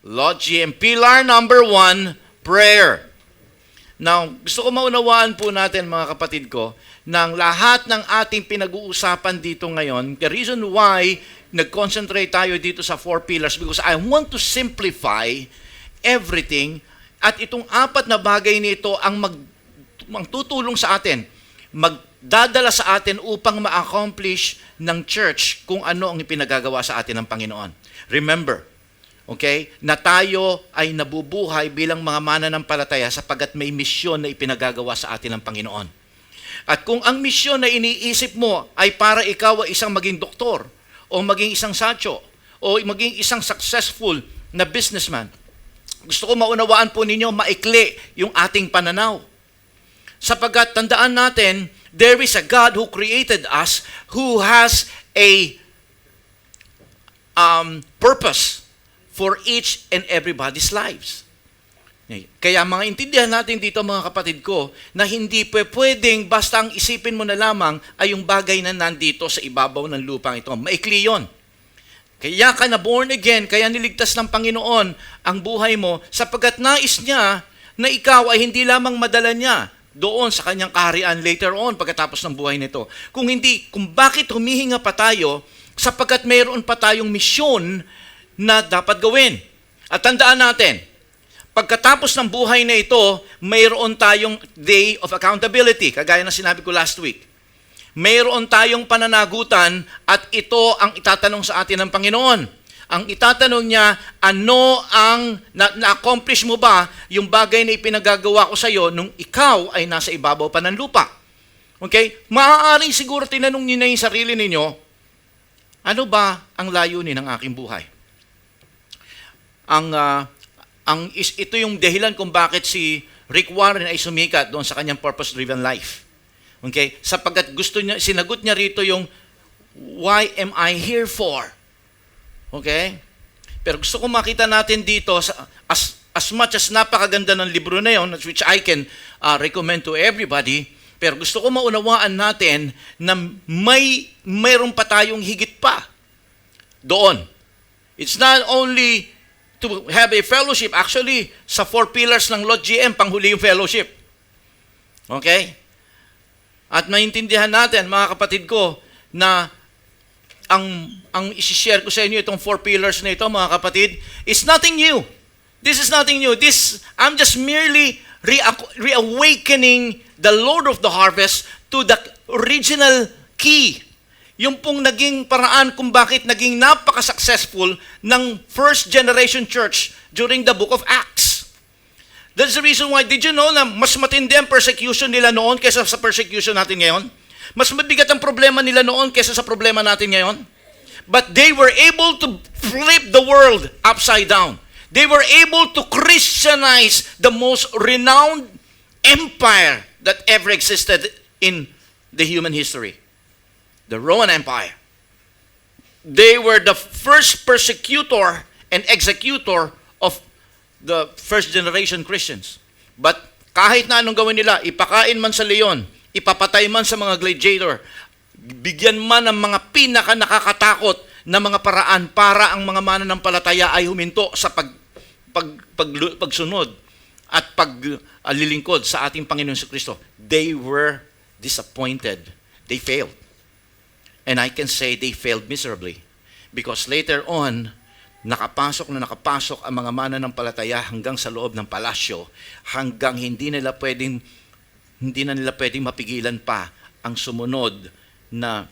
Lord GM. Pillar number 1, prayer. Now, gusto ko maunawaan po natin mga kapatid ko, ng lahat ng ating pinag-uusapan dito ngayon, the reason why nag-concentrate tayo dito sa 4 pillars because I want to simplify everything at itong 4 na bagay nito ang magtutulong sa atin, magdadala sa atin upang ma-accomplish ng church kung ano ang ipinagagawa sa atin ng Panginoon. Remember, okay, na tayo ay nabubuhay bilang mga mananampalataya sapagkat may misyon na ipinagagawa sa atin ng Panginoon. At kung ang misyon na iniisip mo ay para ikaw ay isang maging doktor, o maging isang satyo, o maging isang successful na businessman, gusto ko maunawaan po ninyo, maikli yung ating pananaw. Sapagkat tandaan natin, there is a God who created us, who has a purpose for each and everybody's lives. Kaya mga intindihan natin dito mga kapatid ko, na hindi pwedeng basta ang isipin mo na lamang ay yung bagay na nandito sa ibabaw ng lupang ito. Maikli yun. Kaya ka na born again, kaya niligtas ng Panginoon ang buhay mo, sapagkat nais niya na ikaw ay hindi lamang madala niya doon sa kanyang kaharian later on pagkatapos ng buhay nito. Kung hindi, kung bakit humihinga pa tayo, sapagkat mayroon pa tayong misyon na dapat gawin. At tandaan natin, pagkatapos ng buhay na ito, mayroon tayong day of accountability, kagaya na sinabi ko last week. Mayroon tayong pananagutan at ito ang itatanong sa atin ng Panginoon. Ang itatanong niya, ano ang na-accomplish mo ba yung bagay na ipinagagawa ko sa iyo nung ikaw ay nasa ibabaw pa ng lupa? Okay? Maaaring siguro tinanong niyo na yung sarili ninyo, ano ba ang layunin ng aking buhay? Ito yung dahilan kung bakit si Rick Warren ay sumikat doon sa kanyang purpose-driven life. Okay? Sapagkat sinagot niya rito yung, why am I here for? Okay? Pero gusto ko makita natin dito, as much as napakaganda ng libro na yun, which I can recommend to everybody, pero gusto ko maunawaan natin na mayroon pa tayong higit pa doon. It's not only to have a fellowship. Actually, sa 4 pillars ng Lord GM, panghuli yung fellowship. Okay? At maintindihan natin, mga kapatid ko, na ang isi-share ko sa inyo itong 4 pillars na ito, mga kapatid, is nothing new. This is nothing new. I'm just merely reawakening the Lord of the harvest to the original key. Yung pong naging paraan kung bakit naging napaka-successful ng first generation church during the book of Acts. That's the reason why, did you know na mas matindi ang persecution nila noon kaysa sa persecution natin ngayon? Mas mabigat ang problema nila noon kaysa sa problema natin ngayon? But they were able to flip the world upside down. They were able to Christianize the most renowned empire that ever existed in the human history. The Roman Empire. They were the first persecutor and executor of the first generation Christians. But kahit na anong gawin nila, ipakain man sa leon, ipapatay man sa mga gladiator, bigyan man ng mga pinaka nakakatakot na mga paraan para ang mga mananampalataya ay huminto sa pagsunod at paglilingkod sa ating Panginoon Kristo. They were disappointed. They failed. And I can say they failed miserably. Because later on, nakapasok ang mga mananampalataya hanggang sa loob ng palasyo, hanggang hindi na nila pwedeng mapigilan pa ang sumunod na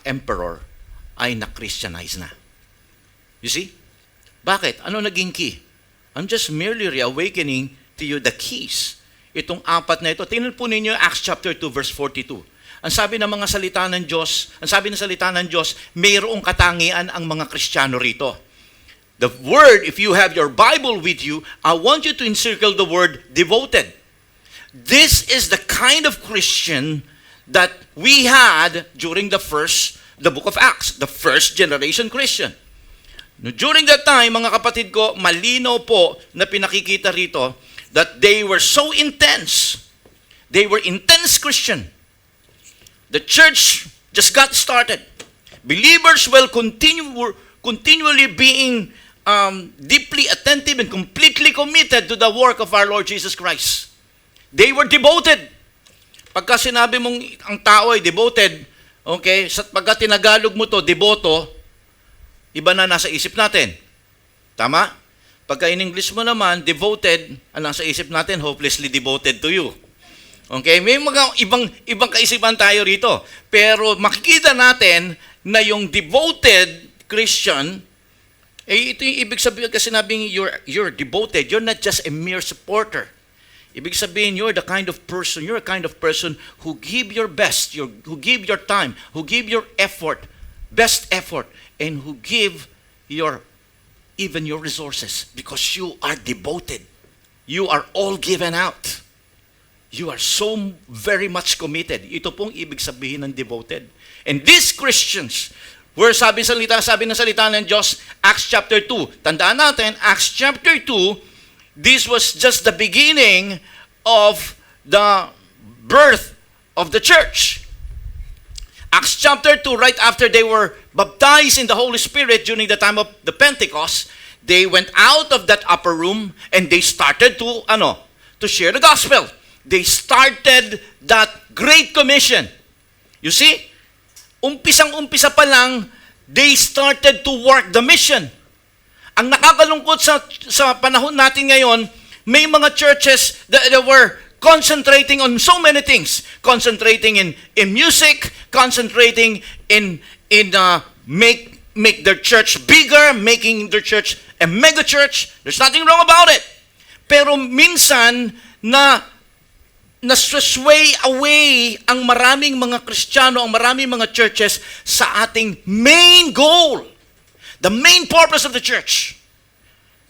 emperor ay na-Christianize na. You see? Bakit? Ano naging key? I'm just merely reawakening to you the keys. Itong 4 na ito. Tingnan po ninyo Acts chapter 2 verse 42. Ang sabi ng mga salita ng Diyos, mayroong katangian ang mga Kristiyano rito. The word, if you have your Bible with you, I want you to encircle the word devoted. This is the kind of Christian that we had during the book of Acts, the first generation Christian. During that time, mga kapatid ko, malinaw po na pinakikita rito that they were so intense. They were intense Christian. The church just got started. Believers were continually being deeply attentive and completely committed to the work of our Lord Jesus Christ. They were devoted. Pagka sinabi mong ang tao ay devoted, okay, pagka tinagalog mo to, devoto, iba na nasa isip natin. Tama? Pagka in English mo naman, devoted, ang nasa isip natin, hopelessly devoted to you. Okay? May mga ibang kaisipan tayo rito. Pero makikita natin na yung devoted Christian, ito yung ibig sabihin kasi sinabing you're devoted. You're not just a mere supporter. Ibig sabihin, you're a kind of person who give your best, who give your time, who give your effort, best effort, and who give even your resources because you are devoted. You are all given out. You are so very much committed. Ito pong ibig sabihin ng devoted. And these Christians, where sabi ng salita ng Diyos, Acts chapter 2. Tandaan natin, Acts chapter 2, this was just the beginning of the birth of the church. Acts chapter 2, right after they were baptized in the Holy Spirit during the time of the Pentecost, they went out of that upper room and they started to share the gospel. They started that Great Commission. You see, umpisang-umpisa pa lang, they started to work the mission. Ang nakakalungkot sa panahon natin ngayon, may mga churches that were concentrating on so many things. Concentrating in music, concentrating in make their church bigger, making their church a mega church. There's nothing wrong about it. Pero minsan na-sway away ang maraming mga Kristiyano, ang maraming mga churches sa ating main goal. The main purpose of the church.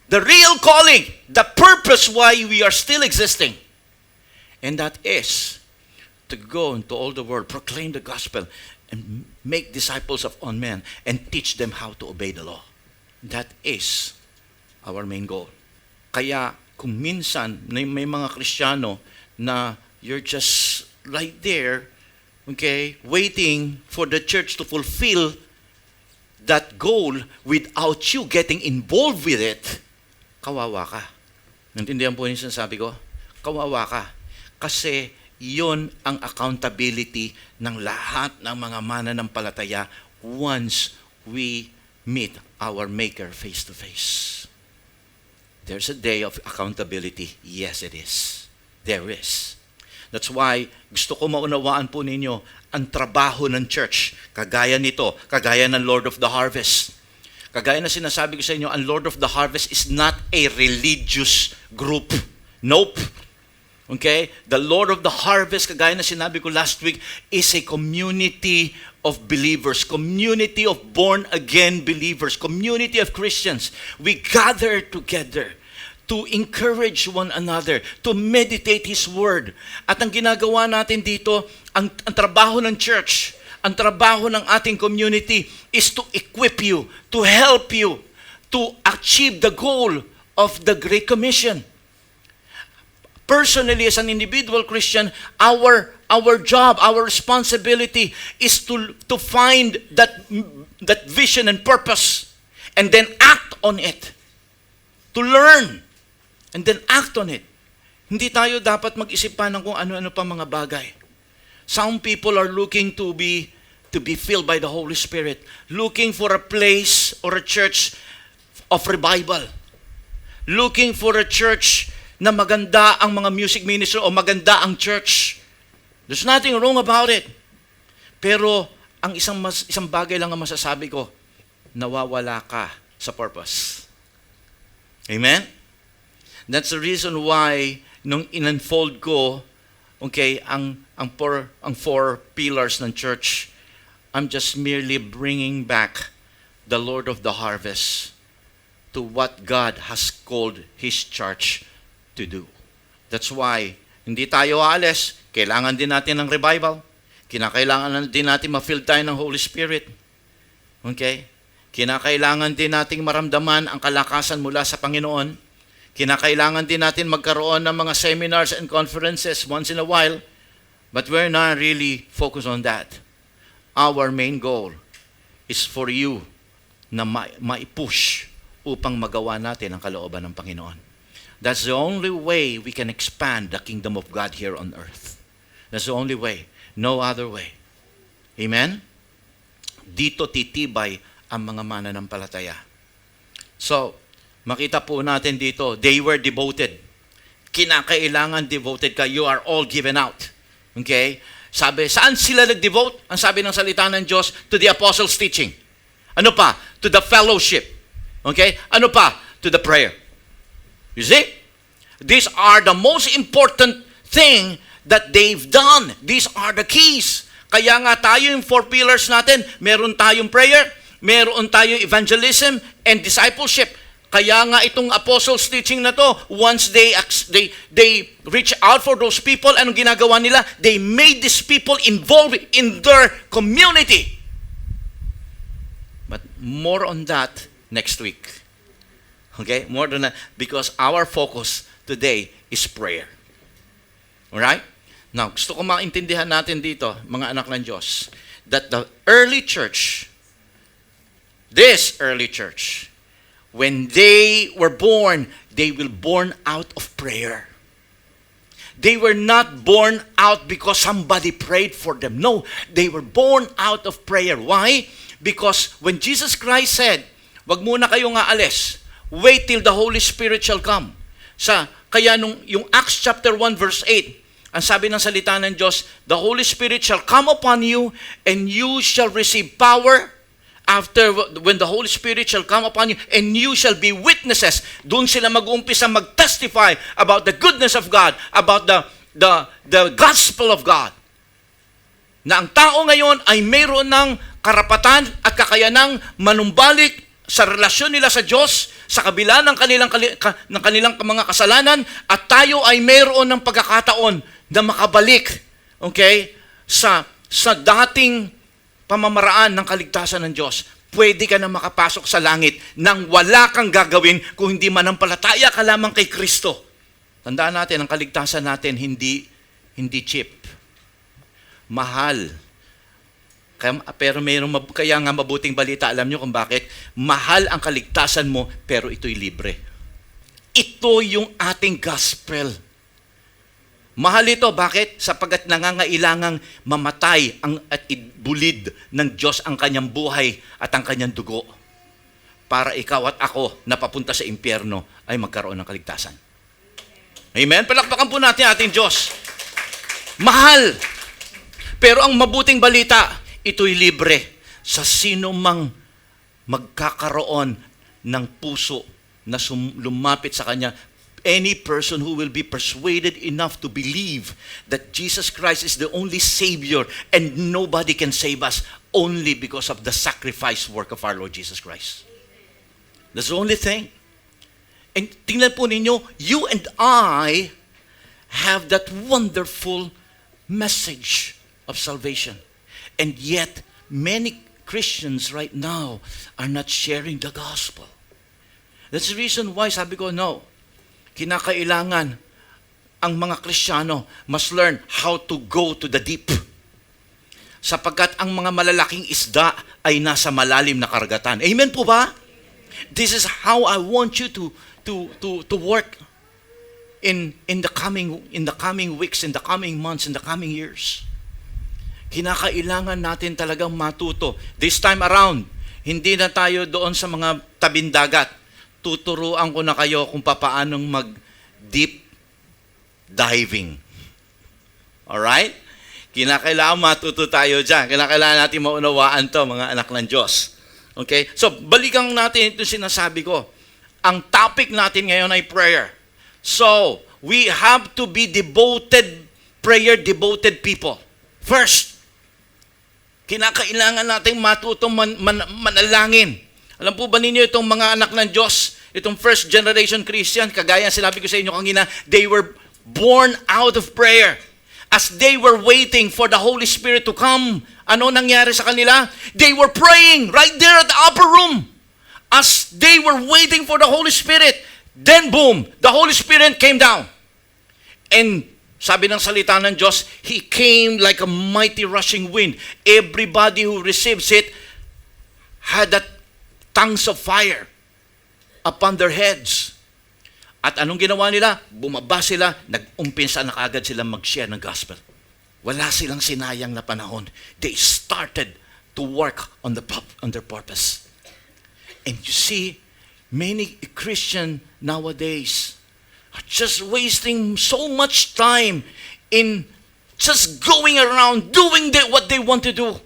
The real calling. The purpose why we are still existing. And that is to go into all the world, proclaim the gospel, and make disciples of all men, and teach them how to obey the law. That is our main goal. Kaya kung minsan may mga Kristiyano na you're just right there, okay, waiting for the church to fulfill that goal without you getting involved with it, kawawa ka. Naintindihan po yung sinasabi ko? Kawawa ka. Kasi yon ang accountability ng lahat ng mga mananampalataya once we meet our Maker face to face. There's a day of accountability. Yes, it is. There is. That's why gusto ko maunawaan po ninyo ang trabaho ng church. Kagaya nito, kagaya ng Lord of the Harvest. Kagaya na sinasabi ko sa inyo, ang Lord of the Harvest is not a religious group. Nope. Okay? The Lord of the Harvest, kagaya na sinabi ko last week, is a community of believers, community of born-again believers, community of Christians. We gather together to encourage one another, to meditate His Word. At ang ginagawa natin dito, ang trabaho ng church, ang trabaho ng ating community is to equip you, to help you, to achieve the goal of the Great Commission. Personally, as an individual Christian, our job, our responsibility is to find that vision and purpose and then act on it. To learn and then act on it. Hindi tayo dapat mag-isip pa ng kung ano-ano pa mga bagay. Some people are looking to be filled by the Holy Spirit, looking for a place or a church of revival, looking for a church na maganda ang mga music ministry o maganda ang church. There's nothing wrong about it. Pero ang isang bagay lang ang masasabi ko, nawawala ka sa purpose. Amen? That's the reason why nung in-unfold ko, okay, ang four pillars ng church, I'm just merely bringing back the Lord of the Harvest to what God has called His church to do. That's why hindi tayo aalis. Kailangan din natin ng revival. Kinakailangan din natin ma-fill tayo ng Holy Spirit. Okay? Kinakailangan din nating maramdaman ang kalakasan mula sa Panginoon. Kinakailangan din natin magkaroon ng mga seminars and conferences once in a while. But we're not really focused on that. Our main goal is for you na ma-push upang magawa natin ang kalooban ng Panginoon. That's the only way we can expand the kingdom of God here on earth. That's the only way. No other way. Amen? Dito titibay ang mga mananampalataya. So, makita po natin dito, they were devoted. Kinakailangan devoted ka. You are all given out. Okay? Sabi, saan sila nag-devote? Ang sabi ng salita ng Diyos, to the apostles' teaching. Ano pa? To the fellowship. Okay? Ano pa? To the prayer. You see? These are the most important thing that they've done. These are the keys. Kaya nga tayo yung 4 pillars natin, meron tayong prayer, meron tayong evangelism and discipleship. Kaya nga itong apostles' teaching na to, once they reach out for those people, anong ginagawa nila? They made these people involved in their community. But more on that next week. Okay? More than that, because our focus today is prayer. Alright? Now, gusto ko maintindihan natin dito, mga anak ng Diyos, that the early church, this early church, when they were born, they were born out of prayer. They were not born out because somebody prayed for them. No, they were born out of prayer. Why? Because when Jesus Christ said, wag muna kayong aalis, wait till the Holy Spirit shall come. Kaya yung Acts chapter 1 verse 8, ang sabi ng salita ng Diyos, the Holy Spirit shall come upon you and you shall receive power when the Holy Spirit shall come upon you and you shall be witnesses. Doon sila mag-uumpisa mag-testify about the goodness of God, about the gospel of God. Na ang tao ngayon ay mayroon ng karapatan at kakayanang manumbalik sa relasyon nila sa Diyos sa kabila ng kanilang mga kasalanan, at tayo ay mayroon ng pagkakataon na makabalik, okay, sa dating pamamaraan ng kaligtasan ng Diyos. Pwede ka na makapasok sa langit nang wala kang gagawin kung hindi manampalataya ka lamang kay Kristo. Tandaan natin, ang kaligtasan natin hindi cheap. Mahal. Pero kaya nga mabuting balita, alam nyo kung bakit? Mahal ang kaligtasan mo, pero ito'y libre. Ito yung ating gospel. Mahal ito. Bakit? Sapagat nangangailangang mamatay at ibulid ng Diyos ang kanyang buhay at ang kanyang dugo para ikaw at ako na papunta sa impyerno ay magkaroon ng kaligtasan. Amen? Palakpakan po natin ating Diyos. Mahal. Pero ang mabuting balita, ito'y libre sa sino mang magkakaroon ng puso na lumapit sa Kanya. Any person who will be persuaded enough to believe that Jesus Christ is the only Savior and nobody can save us only because of the sacrifice work of our Lord Jesus Christ. That's the only thing. And tingnan po ninyo, you and I have that wonderful message of salvation. And yet, many Christians right now are not sharing the gospel. That's the reason why sabi ko, no, kinakailangan ang mga Kristiyano must learn how to go to the deep. Sapagkat ang mga malalaking isda ay nasa malalim na karagatan. Amen po ba? This is how I want you to work in the coming weeks, in the coming months, in the coming years. Kinakailangan natin talagang matuto. This time around, hindi na tayo doon sa mga tabindagat. Tuturuan ko na kayo kung paanong mag-deep diving. Alright? Kinakailangan matuto tayo dyan. Kinakailangan natin maunawaan to, mga anak ng Diyos. Okay? So, balikan natin ito sinasabi ko. Ang topic natin ngayon ay prayer. So, we have to be prayer-devoted people. First, kinakailangan natin matutong manalangin. Alam po ba ninyo itong mga anak ng Diyos, itong first generation Christian, kagaya sinabi ko sa inyo kanina, they were born out of prayer. As they were waiting for the Holy Spirit to come, ano nangyari sa kanila? They were praying right there at the upper room. As they were waiting for the Holy Spirit, then boom, the Holy Spirit came down. And sabi ng salita ng Diyos, He came like a mighty rushing wind. Everybody who receives it had that tongues of fire upon their heads. At anong ginawa nila? Bumaba sila, nag-umpisa na kaagad silang mag-share ng gospel. Wala silang sinayang na panahon. They started to work on their purpose. And you see, many Christians nowadays are just wasting so much time in just going around doing what they want to do.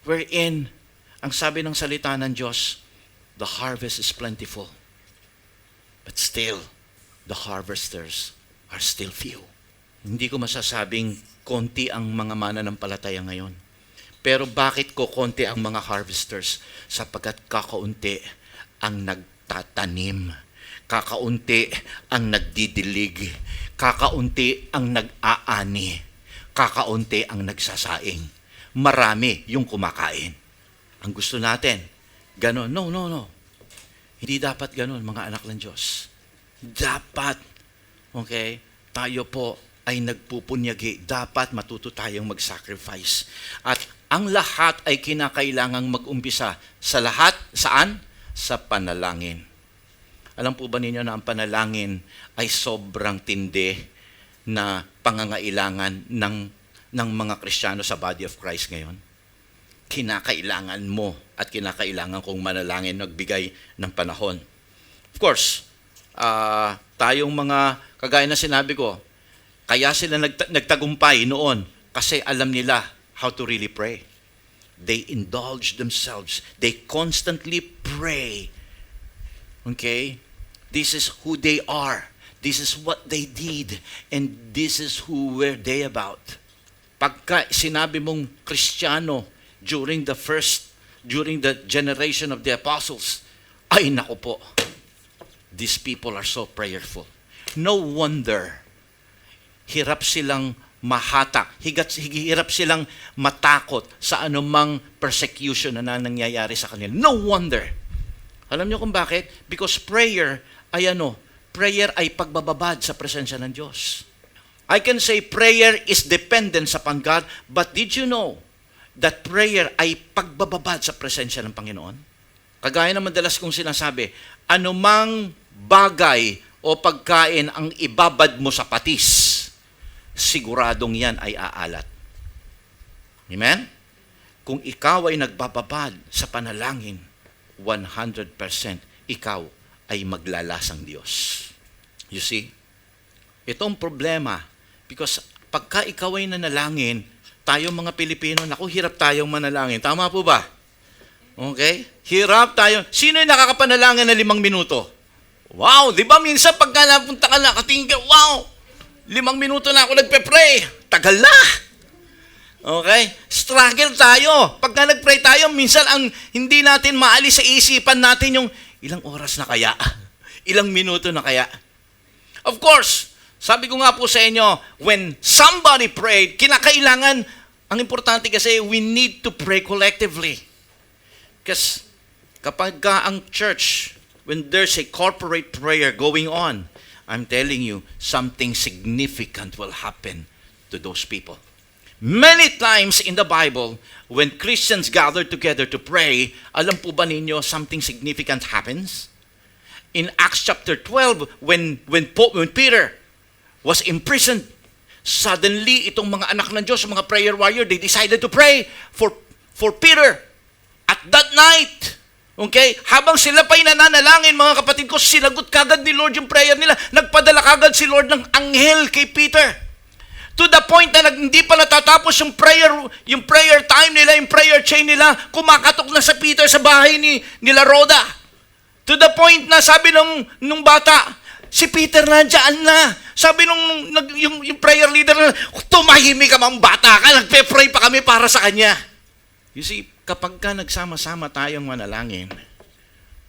Wherein, ang sabi ng salita ng Diyos, the harvest is plentiful. But still, the harvesters are still few. Hindi ko masasabing konti ang mga mananampalataya ngayon. Pero bakit ko konti ang mga harvesters? Sapagkat kakaunti ang nagtatanim. Kakaunti ang nagdidilig. Kakaunti ang nag-aani. Kakaunti ang nagsasaing. Marami yung kumakain. Ang gusto natin, ganon. No. Hindi dapat ganon, mga anak ng Diyos. Dapat, okay, tayo po ay nagpupunyagi. Dapat matuto tayong mag-sacrifice. At ang lahat ay kinakailangang mag-umpisa. Sa lahat, saan? Sa panalangin. Alam po ba ninyo na ang panalangin ay sobrang tindi na pangangailangan ng mga Kristiyano sa body of Christ ngayon? Kinakailangan mo at kinakailangan kong manalangin, nagbigay ng panahon. Of course, tayong mga, kagaya na sinabi ko, kaya sila nagtagumpay noon kasi alam nila how to really pray. They indulge themselves. They constantly pray. Okay? This is who they are. This is what they did. And this is who were they about. Pagka sinabi mong Kristiyano during the generation of the apostles, ay naku po, these people are so prayerful. No wonder, hirap silang mahatak, hirap silang matakot sa anumang persecution na nangyayari sa kanila. No wonder. Alam niyo kung bakit? Because prayer ay pagbababad sa presensya ng Diyos. I can say prayer is dependence upon God, but did you know that prayer ay pagbababad sa presensya ng Panginoon? Kagaya ng madalas kong sinasabi, anumang bagay o pagkain ang ibabad mo sa patis, siguradong yan ay aalat. Amen? Kung ikaw ay nagbababad sa panalangin, 100% ikaw ay maglalasang Diyos. You see? Itong problema, because pagka ikaw ay nanalangin, tayo mga Pilipino, naku, hirap tayong manalangin. Tama po ba? Okay? Hirap tayo. Sino yung nakakapanalangin na 5 minuto? Wow! Di ba minsan pagka napunta ka nakatingin ka, wow! 5 minuto na ako nagpe-pray. Tagal na! Okay? Struggle tayo. Pagka nag-pray tayo, minsan ang hindi natin maalis sa isipan natin yung ilang oras na kaya? Ilang minuto na kaya? Of course, sabi ko nga po sa inyo, when somebody prayed, kinakailangan, ang importante kasi, we need to pray collectively. Kasi kapag ang church, when there's a corporate prayer going on, I'm telling you, something significant will happen to those people. Many times in the Bible, when Christians gather together to pray, alam po ba ninyo something significant happens? In Acts chapter 12, when Peter was imprisoned, suddenly itong mga anak ng Diyos, mga prayer warrior, they decided to pray for Peter. At that night, okay, habang sila pa'y nananalangin, mga kapatid ko, sinagot kagad ni Lord yung prayer nila. Nagpadala kagad si Lord ng anghel kay Peter. To the point na hindi pa natatapos yung prayer time nila, yung prayer chain nila, kumakatok na sa Peter sa bahay nila Rhoda. To the point na sabi nung bata, si Peter nandiyan na. Sabi yung prayer leader na, tumahimik ka mga bata ka, nagpe-pray pa kami para sa kanya. You see, kapag ka nagsama-sama tayong manalangin,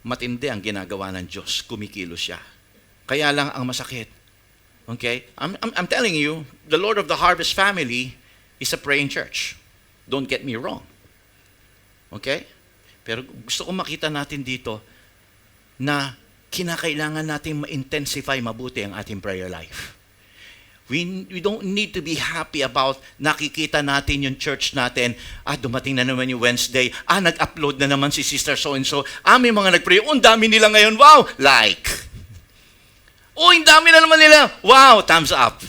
matindi ang ginagawa ng Diyos, kumikilos siya. Kaya lang ang masakit. Okay? I'm telling you, the Lord of the Harvest family is a praying church. Don't get me wrong. Okay? Pero gusto ko makita natin dito na kinakailangan natin ma-intensify mabuti ang ating prayer life. We don't need to be happy about nakikita natin yung church natin. Dumating na naman yung Wednesday. Nag-upload na naman si Sister so-and-so. May mga nag-pray. Ang dami nila ngayon. Wow! Like. Ang dami na naman nila. Wow! Thumbs up.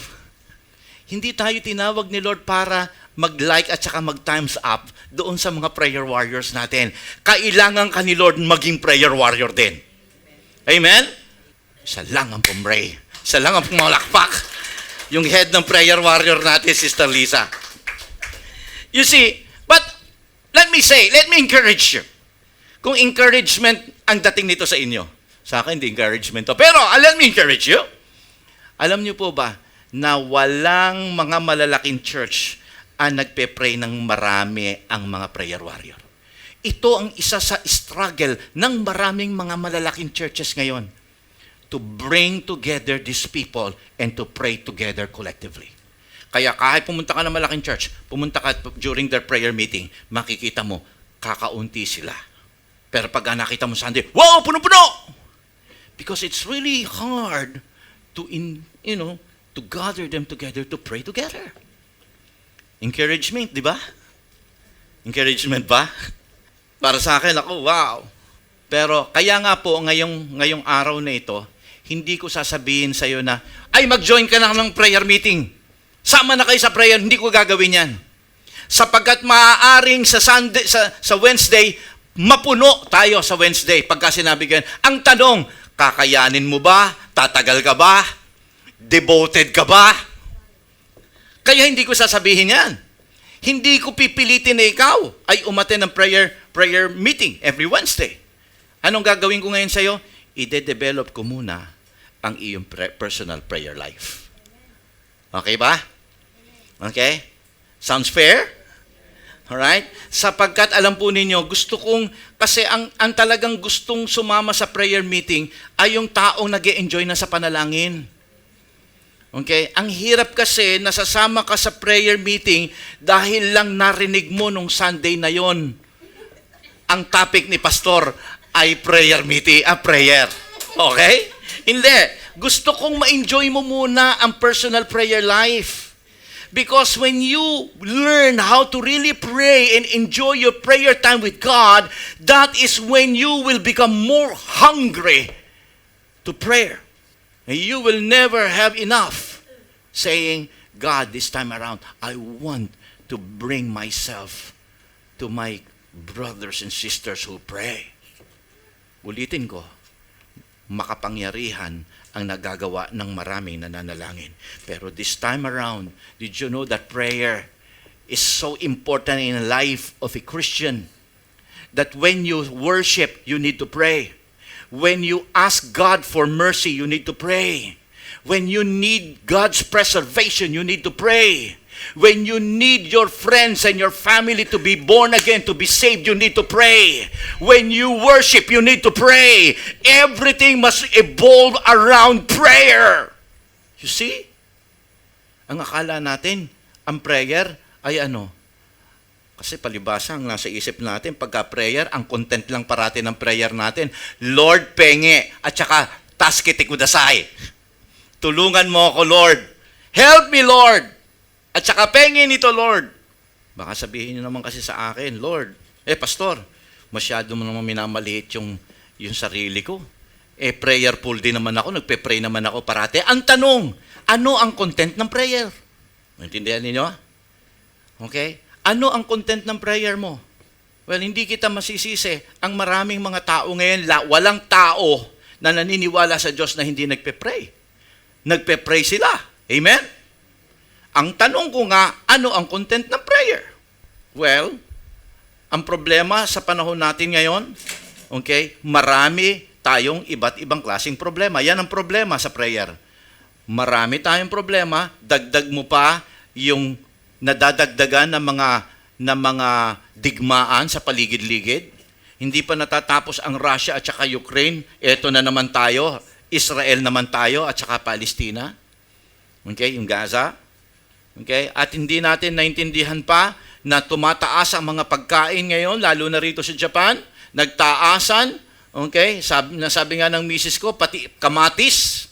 Hindi tayo tinawag ni Lord para mag-like at saka mag-thumbs up doon sa mga prayer warriors natin. Kailangan ka ni Lord maging prayer warrior din. Amen? Isa lang ang pumray. Isa lang ang pumalakpak. Yung head ng prayer warrior natin, Sister Lisa. You see, but let me encourage you. Kung encouragement ang dating nito sa inyo, sa akin, hindi encouragement to. Pero, let me encourage you. Alam niyo po ba na walang mga malalaking church ang nagpe-pray ng marami ang mga prayer warrior? Ito ang isa sa struggle ng maraming mga malalaking churches ngayon, to bring together these people and to pray together collectively. Kaya kahit pumunta ka ng malaking church, pumunta ka during their prayer meeting, makikita mo, kakaunti sila. Pero pag nakita mo Sunday, wow, puno-puno! Because it's really hard to gather them together to pray together. Encouragement, di ba? Encouragement ba? Para sa akin, ako, wow. Pero kaya nga po, ngayong araw na ito, hindi ko sasabihin sa iyo na, mag-join ka na ng prayer meeting. Sama na kayo sa prayer. Hindi ko gagawin yan. Sapagkat maaaring sa Sunday, sa Wednesday, mapuno tayo sa Wednesday. Pagka sinabi ganyan, ang tanong, kakayanin mo ba? Tatagal ka ba? Devoted ka ba? Kaya hindi ko sasabihin yan. Hindi ko pipilitin na ikaw ay umattend ng prayer meeting every Wednesday. Anong gagawin ko ngayon sa iyo? I-develop ko muna ang iyong personal prayer life. Okay ba? Okay? Sounds fair? Alright? Sapagkat alam po ninyo, gusto kong, kasi ang talagang gustong sumama sa prayer meeting ay yung taong nag-e-enjoy na sa panalangin. Okay? Ang hirap kasi nasasama ka sa prayer meeting dahil lang narinig mo nung Sunday na yon. Ang topic ni pastor ay prayer meeting, prayer. Okay? Hindi. Gusto kong ma-enjoy mo muna ang personal prayer life. Because when you learn how to really pray and enjoy your prayer time with God, that is when you will become more hungry to prayer. And you will never have enough saying, God, this time around, I want to bring myself to my brothers and sisters who pray. Ulitin ko, makapangyarihan ang nagagawa ng maraming nananalangin. Pero this time around, did you know that prayer is so important in the life of a Christian? That when you worship, you need to pray. When you ask God for mercy, you need to pray. When you need God's preservation, you need to pray. When you need your friends and your family to be born again, to be saved, you need to pray. When you worship, you need to pray. Everything must evolve around prayer. You see? Ang akala natin, ang prayer ay ano? Kasi palibasa ang nasa isip natin, pagka prayer, ang content lang parati ng prayer natin, Lord, penge, at saka, taskiti kudasay. Tulungan mo ako, Lord. Help me, Lord. At saka penge nito, Lord. Baka sabihin niyo naman kasi sa akin, Lord, pastor, masyado mo naman minamaliit yung sarili ko. Prayerful din naman ako, nagpe-pray naman ako parate. Ang tanong, ano ang content ng prayer? Maintindihan niyo? Okay? Ano ang content ng prayer mo? Well, hindi kita masisisi. Ang maraming mga tao ngayon, walang tao na naniniwala sa Diyos na hindi nagpe-pray. Nagpe-pray sila. Amen? Ang tanong ko nga, ano ang content ng prayer? Well, ang problema sa panahon natin ngayon, okay, marami tayong iba't ibang klaseng problema. Yan ang problema sa prayer. Marami tayong problema, dagdag mo pa yung nadadagdagan ng mga digmaan sa paligid-ligid. Hindi pa natatapos ang Russia at saka Ukraine. Ito na naman tayo, Israel naman tayo at saka Palestina. Okay, yung Gaza. Okay? At hindi natin naintindihan pa na tumataas ang mga pagkain ngayon, lalo na rito sa Japan, nagtaasan, okay? Sabi nga ng misis ko, pati kamatis,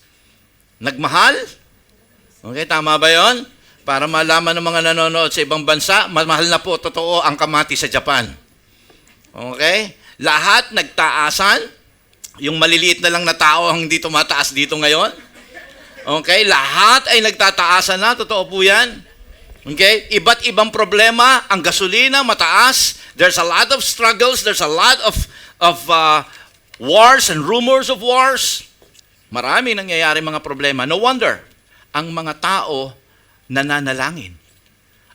nagmahal. Okay, tama ba yon? Para malaman ng mga nanonood sa ibang bansa, mahal na po, totoo, ang kamatis sa Japan. Okay? Lahat nagtaasan. Yung maliliit na lang na tao ang hindi tumataas dito ngayon. Okay? Lahat ay nagtataasan na. Totoo po yan. Okay? Iba't ibang problema. Ang gasolina, mataas. There's a lot of struggles. There's a lot of wars and rumors of wars. Marami nangyayari mga problema. No wonder, ang mga tao nananalangin.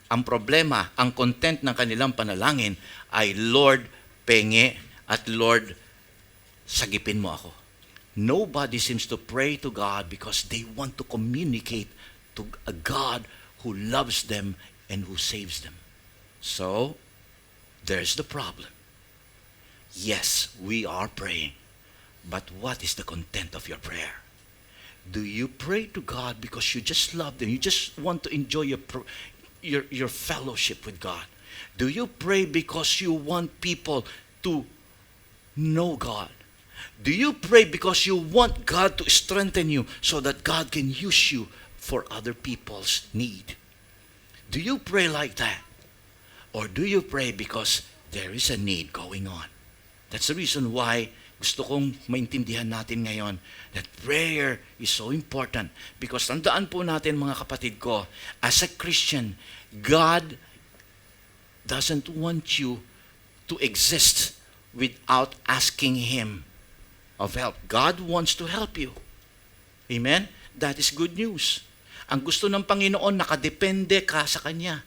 Ang problema, ang content ng kanilang panalangin ay, Lord, penge at Lord, sagipin mo ako. Nobody seems to pray to God because they want to communicate to a God who loves them and who saves them. So, there's the problem. Yes, we are praying. But what is the content of your prayer? Do you pray to God because you just love them? You just want to enjoy your fellowship with God? Do you pray because you want people to know God? Do you pray because you want God to strengthen you so that God can use you for other people's need? Do you pray like that? Or do you pray because there is a need going on? That's the reason why gusto kong maintindihan natin ngayon that prayer is so important. Because tandaan po natin mga kapatid ko, as a Christian, God doesn't want you to exist without asking Him of help. God wants to help you. Amen? That is good news. Ang gusto ng Panginoon, nakadepende ka sa Kanya.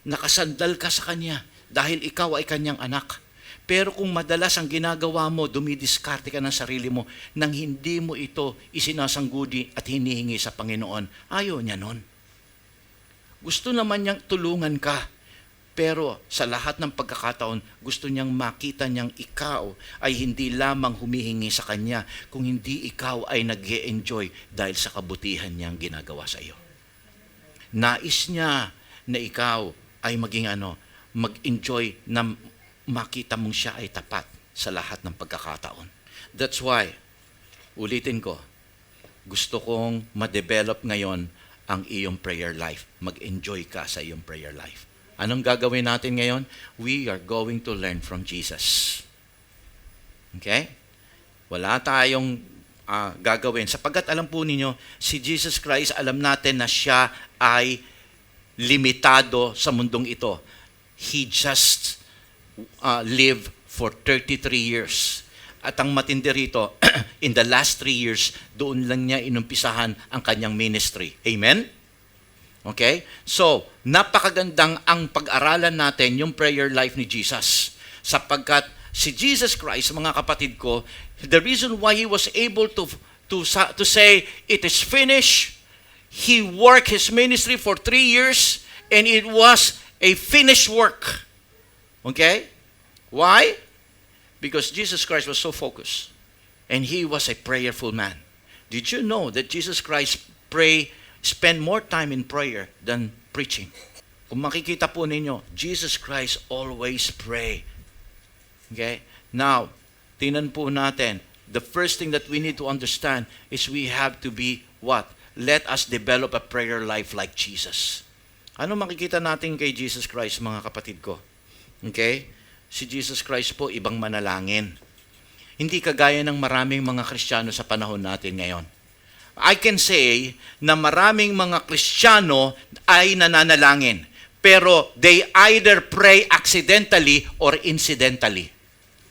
Nakasandal ka sa Kanya dahil ikaw ay Kanyang anak. Pero kung madalas ang ginagawa mo, dumidiskarte ka ng sarili mo nang hindi mo ito isinasangguni at hinihingi sa Panginoon, ayaw niya nun. Gusto naman niyang tulungan ka. Pero sa lahat ng pagkakataon, gusto niyang makita niyang ikaw ay hindi lamang humihingi sa Kanya, kung hindi ikaw ay nag-e-enjoy dahil sa kabutihan niyang ginagawa sa iyo. Nais niya na ikaw ay mag-enjoy na makita mong siya ay tapat sa lahat ng pagkakataon. That's why, ulitin ko, gusto kong ma-develop ngayon ang iyong prayer life. Mag-enjoy ka sa iyong prayer life. Anong gagawin natin ngayon? We are going to learn from Jesus. Okay? Wala tayong gagawin. Sapagkat alam po ninyo, si Jesus Christ, alam natin na siya ay limitado sa mundong ito. He just lived for 33 years. At ang matindi rito, in the last 3 years, doon lang niya inumpisahan ang kanyang ministry. Amen? Okay? So, napakagandang ang pag-aralan natin yung prayer life ni Jesus. Sapagkat si Jesus Christ, mga kapatid ko, the reason why He was able to say, it is finished, He worked His ministry for 3 years, and it was a finished work. Okay? Why? Because Jesus Christ was so focused. And He was a prayerful man. Did you know that Jesus Christ spend more time in prayer than preaching? Kung makikita po ninyo, Jesus Christ always pray. Okay? Now, tingnan po natin, the first thing that we need to understand is we have to be what? Let us develop a prayer life like Jesus. Ano makikita natin kay Jesus Christ, mga kapatid ko? Okay? Si Jesus Christ po, ibang manalangin. Hindi kagaya ng maraming mga Kristiyano sa panahon natin ngayon. I can say na maraming mga Kristiyano ay nananalangin, pero they either pray accidentally or incidentally.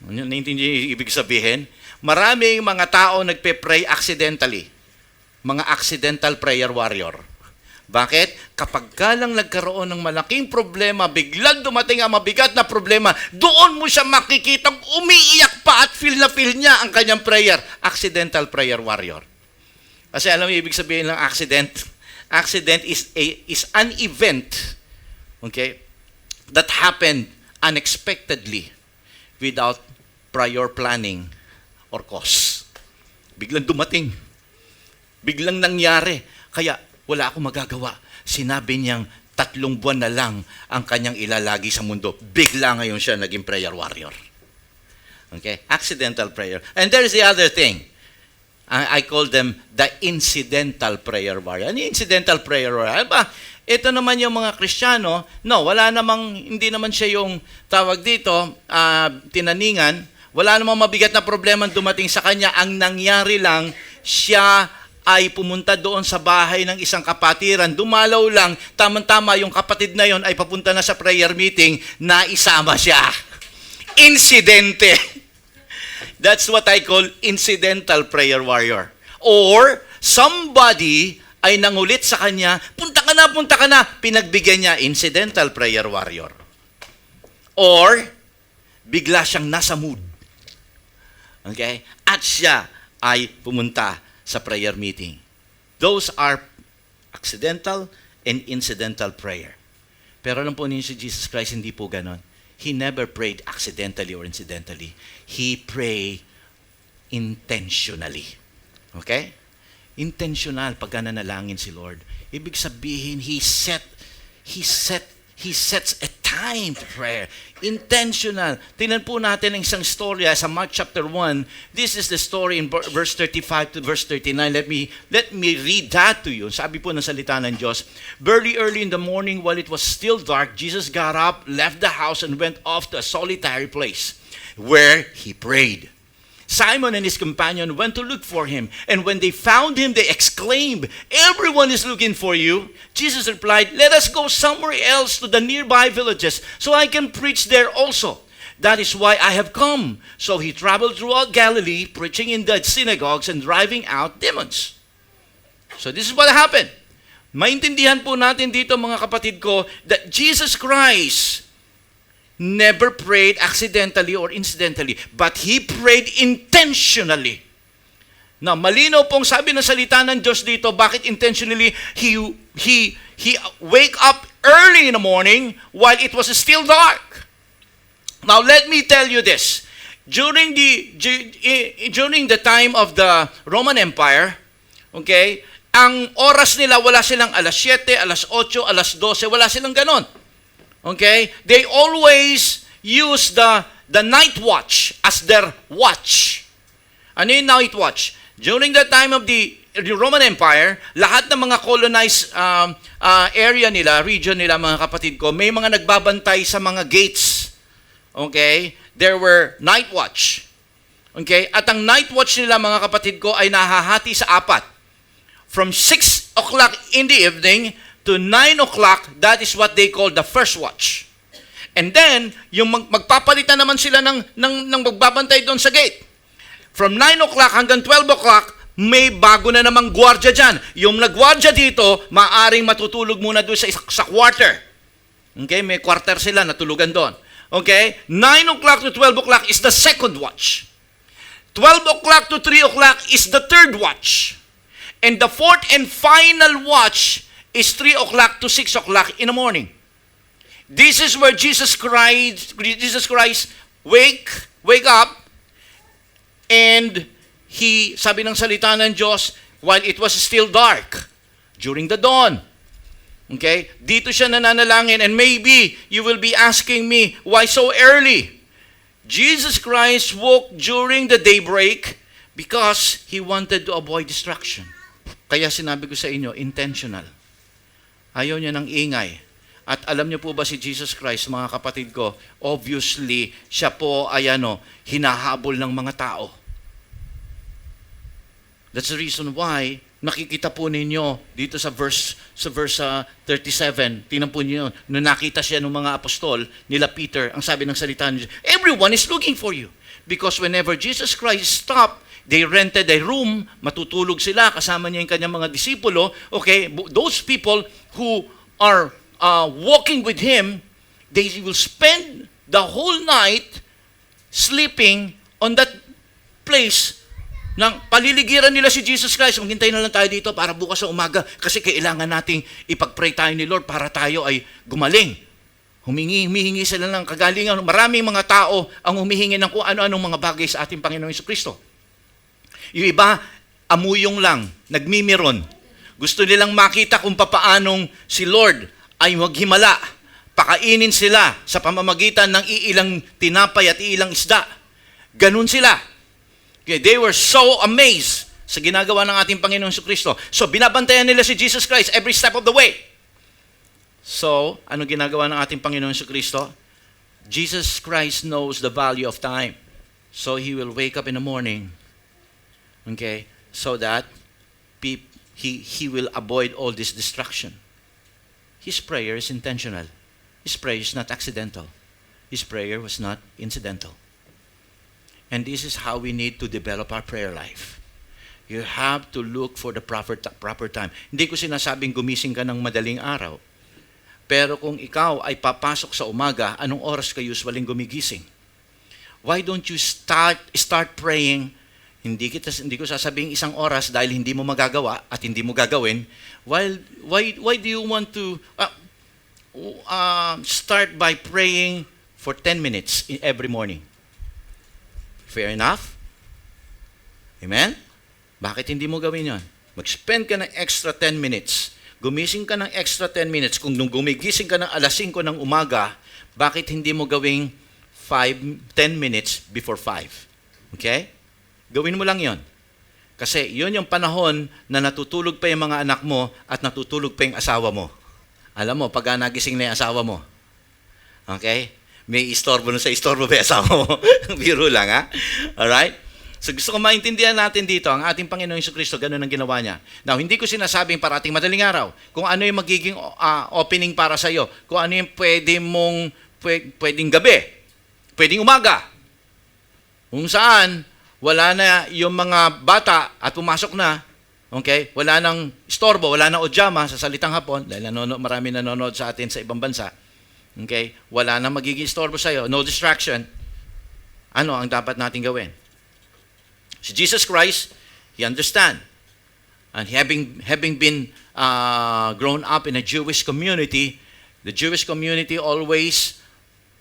Naintindihan yung ibig sabihin? Maraming mga tao nagpe-pray accidentally. Mga accidental prayer warrior. Bakit? Kapag ka lang nagkaroon ng malaking problema, biglang dumating ang mabigat na problema, doon mo siya makikitang umiiyak pa at feel na feel niya ang kanyang prayer. Accidental prayer warrior. Kasi alam mo ibig sabihin ng accident? Accident is an event, okay, that happened unexpectedly without prior planning or cause. Biglang dumating. Biglang nangyari. Kaya wala akong magagawa. Sinabi niyang 3 buwan na lang ang kanyang ilalagi sa mundo. Bigla ngayon siya naging prayer warrior. Okay? Accidental prayer. And there's the other thing. I call them the incidental prayer warrior. Ano yung incidental prayer warrior? Ba, ito naman yung mga Kristiyano, hindi naman siya yung tawag dito, tinaningan, wala namang mabigat na problema dumating sa kanya. Ang nangyari lang, siya ay pumunta doon sa bahay ng isang kapatiran, dumalaw lang, tamang-tama yung kapatid na yon ay papunta na sa prayer meeting, na isama siya. Insidente. That's what I call incidental prayer warrior. Or, somebody ay nangulit sa kanya, punta ka na, pinagbigyan niya, incidental prayer warrior. Or, bigla siyang nasa mood. Okay? At siya ay pumunta sa prayer meeting. Those are accidental and incidental prayer. Pero alam po ninyo si Jesus Christ, hindi po ganon. He never prayed accidentally or incidentally. He prayed intentionally. Okay? Intentional pag nanalangin si Lord. Ibig sabihin, He sets a time to prayer. Intentional. Tingnan po natin ang isang storya sa Mark chapter 1. This is the story in verse 35 to verse 39. Let me read that to you. Sabi po ng salita ng Diyos, very early in the morning while it was still dark, Jesus got up, left the house, and went off to a solitary place where He prayed. Simon and his companion went to look for Him, and when they found Him, they exclaimed, "Everyone is looking for you." Jesus replied, "Let us go somewhere else to the nearby villages, so I can preach there also. That is why I have come." So He traveled throughout Galilee, preaching in the synagogues and driving out demons. So this is what happened. Maintindihan po natin dito, mga kapatid ko, that Jesus Christ never prayed accidentally or incidentally, but He prayed intentionally. Now, malinaw pong sabi ng salita ng Diyos dito, bakit intentionally? He wake up early in the morning while it was still dark. Now, let me tell you this. During the time of the Roman Empire, okay, ang oras nila, wala silang alas 7, alas 8, alas 12, wala silang ganon. Okay? They always use the night watch as their watch. Ano yung night watch? During the time of the Roman Empire, lahat ng mga colonized area nila, region nila, mga kapatid ko, may mga nagbabantay sa mga gates. Okay? There were night watch. Okay? At ang night watch nila, mga kapatid ko, ay nahahati sa 4. From 6 o'clock in the evening to 9 o'clock, that is what they call the first watch. And then, yung magpapalitan naman sila ng magbabantay doon sa gate. From 9 o'clock hanggang 12 o'clock, may bago na namang gwardiya dyan. Yung nagwardya dito, maaring matutulog muna doon sa quarter. Okay? May quarter sila, natulugan doon. Okay? 9 o'clock to 12 o'clock is the second watch. 12 o'clock to 3 o'clock is the third watch. And the fourth and final watch is 3 o'clock to 6 o'clock in the morning. This is where Jesus Christ wake up, and He, sabi ng salita ng Diyos, while it was still dark, during the dawn. Okay? Dito siya nananalangin, and maybe you will be asking me, why so early? Jesus Christ woke during the daybreak because He wanted to avoid distraction. Kaya sinabi ko sa inyo, intentional. Ayaw niya ng ingay. At alam niyo po ba si Jesus Christ, mga kapatid ko, obviously, siya po ay hinahabol ng mga tao. That's the reason why, nakikita po ninyo dito sa verse 37, tingnan po niyo, nung nakita siya ng mga apostol, nila Peter, ang sabi ng salita niya, everyone is looking for you. Because whenever Jesus Christ stopped, they rented a room, matutulog sila, kasama niya yung kanyang mga disipulo. Okay, those people who are walking with Him, they will spend the whole night sleeping on that place. Nang paliligiran nila si Jesus Christ, maghintay na lang tayo dito para bukas sa umaga kasi kailangan nating ipag-pray tayo ni Lord para tayo ay gumaling. Humihingi sila ng kagalingan. Maraming mga tao ang humihingi ng kung ano-anong mga bagay sa ating Panginoong Jesucristo. Yung iba, amuyong lang, nagmimiron. Gusto nilang makita kung papaanong si Lord ay maghimala. Pakainin sila sa pamamagitan ng iilang tinapay at iilang isda. Ganun sila. Okay, they were so amazed sa ginagawa ng ating Panginoong Jesucristo. So, binabantayan nila si Jesus Christ every step of the way. So, ano ginagawa ng ating Panginoong Jesucristo? Jesus Christ knows the value of time. So, He will wake up in the morning, okay, so that he will avoid all this distraction. His prayer is intentional. His prayer is not accidental. His prayer was not incidental. And this is how we need to develop our prayer life. You have to look for the proper time. Hindi ko sinasabing gumising ka ng madaling araw. Pero kung ikaw ay papasok sa umaga, anong oras ka usually gumigising? Why don't you start praying? Hindi ko sasabing isang oras dahil hindi mo magagawa at hindi mo gagawin. Why do you want to start by praying for 10 minutes every morning? Fair enough? Amen? Bakit hindi mo gawin yon? Mag-spend ka ng extra 10 minutes. Gumising ka ng extra 10 minutes. Kung nung gumigising ka ng alas 5 ng umaga, bakit hindi mo gawing 10 minutes before 5? Okay? Gawin mo lang yon. Kasi yon yung panahon na natutulog pa yung mga anak mo at natutulog pa yung asawa mo. Alam mo, pag nagising na yung asawa mo, okay? May istorbo na sa istorbo ba yung asawa mo? Biro lang, ha? Alright? So gusto ko maintindihan natin dito, ang ating Panginoong Jesucristo, ganun ang ginawa niya. Now, hindi ko sinasabing parating madaling araw, kung ano yung magiging opening para sa'yo, kung ano yung pwedeng gabi, pwedeng umaga, kung saan, wala na yung mga bata at pumasok na, okay? Wala nang istorbo, wala nang odyama sa salitang Hapon, dahil marami nanonood sa atin sa ibang bansa, okay? Wala nang magiging istorbo sa'yo, no distraction. Ano ang dapat natin gawin? Si Jesus Christ, He understand. And having been grown up in a Jewish community, the Jewish community always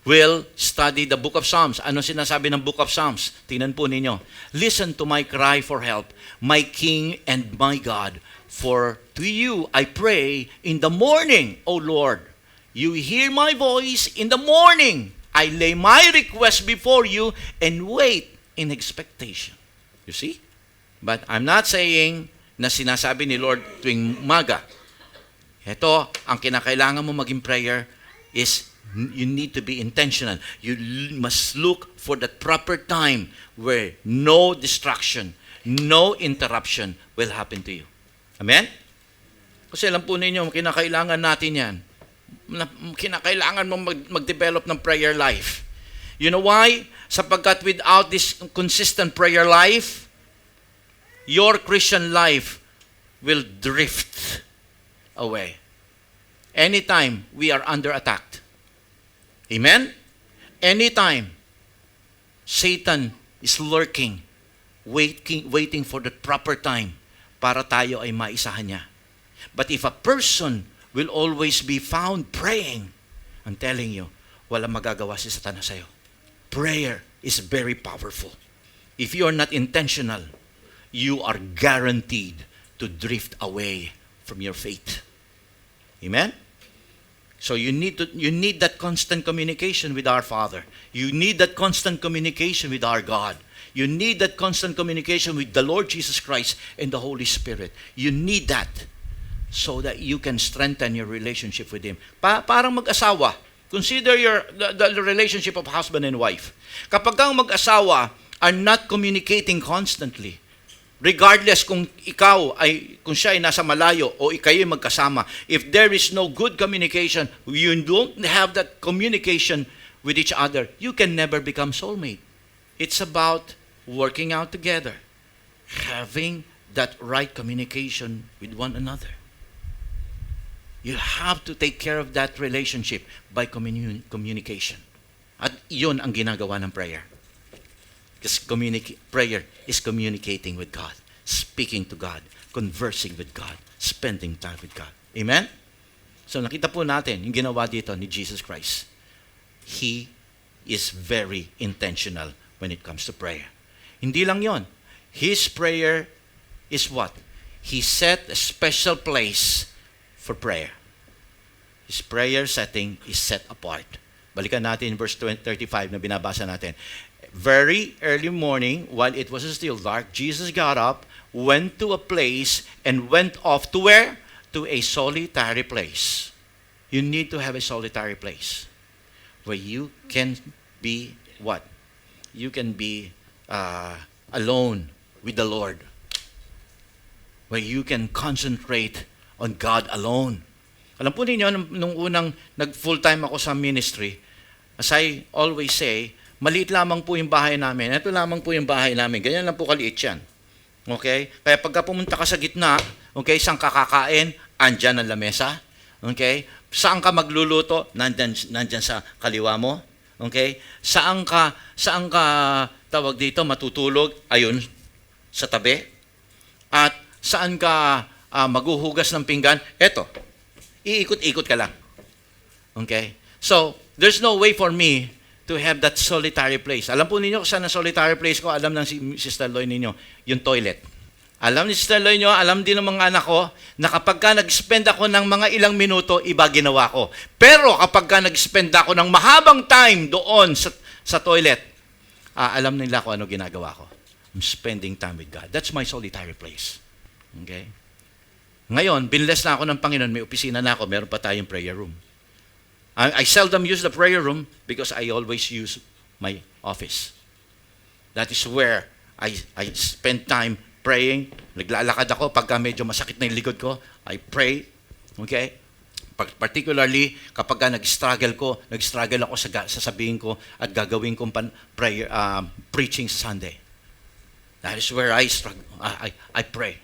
will study the book of Psalms. Ano sinasabi ng book of Psalms? Tingnan po ninyo. Listen to my cry for help, my King and my God. For to you I pray in the morning, O Lord. You hear my voice in the morning. I lay my request before you and wait in expectation. You see? But I'm not saying na sinasabi ni Lord tuwing umaga. Ito, ang kinakailangan mo maging prayer is you need to be intentional. You must look for that proper time where no distraction, no interruption will happen to you. Amen? Kasi alam po ninyo, kinakailangan natin yan. Kinakailangan mo mag-develop ng prayer life. You know why? Sapagkat without this consistent prayer life, your Christian life will drift away. Anytime we are under attack. Amen? Anytime Satan is lurking, waiting for the proper time para tayo ay maisahan niya. But if a person will always be found praying, I'm telling you, walang magagawa si Satanas sa'yo. Prayer is very powerful. If you are not intentional, you are guaranteed to drift away from your faith. Amen? So you need that constant communication with our Father. You need that constant communication with our God. You need that constant communication with the Lord Jesus Christ and the Holy Spirit. You need that so that you can strengthen your relationship with Him. Parang mag-asawa. Consider the relationship of husband and wife. Kapag ang mag-asawa are not communicating constantly, regardless kung siya ay nasa malayo o kayo ay magkasama, if there is no good communication, you don't have that communication with each other, you can never become soulmate. It's about working out together, having that right communication with one another. You have to take care of that relationship by communication. At iyon ang ginagawa ng prayer. Because prayer is communicating with God, speaking to God, conversing with God, spending time with God. Amen? So nakita po natin yung ginawa dito ni Jesus Christ. He is very intentional when it comes to prayer. Hindi lang yon. His prayer is what? He set a special place for prayer. His prayer setting is set apart. Balikan natin verse 35 na binabasa natin. Very early morning, while it was still dark, Jesus got up, went to a place and went off to where? To a solitary place. You need to have a solitary place where you can be what? You can be alone with the Lord. Where you can concentrate on God alone. Alam po ninyo, nung unang nag-full-time ako sa ministry, as I always say, maliit lamang po yung bahay namin. Ito lamang po yung bahay namin. Ganyan lang po kaliit yan. Okay? Kaya pagka pumunta ka sa gitna, okay, saan ka kakain? Andyan ang lamesa. Okay? Saan ka magluluto? Nandyan sa kaliwa mo. Okay? Saan ka tawag dito, matutulog? Ayun, sa tabi. At saan ka maghuhugas ng pinggan? Eto, iikot-ikot ka lang. Okay? So, there's no way for me to have that solitary place. Alam po ninyo kung saan ang solitary place ko? Alam ng si Sister Loy ninyo, yung toilet. Alam ni Sister Loy nyo, alam din ng mga anak ko, na kapag ka nag-spend ako ng mga ilang minuto, iba ginawa ko. Pero kapag ka nag-spend ako ng mahabang time doon sa toilet, alam nila ko ano ginagawa ko. I'm spending time with God. That's my solitary place. Okay? Ngayon, binless na ako ng Panginoon, may opisina na ako, meron pa tayong prayer room. I seldom use the prayer room because I always use my office. That is where I spend time praying. Naglalakad ako pagka medyo masakit na yung likod ko. I pray. Okay? Particularly kapag nag-struggle ako sa sasabihin ko at gagawin kong prayer, preaching sa Sunday. That is where I pray.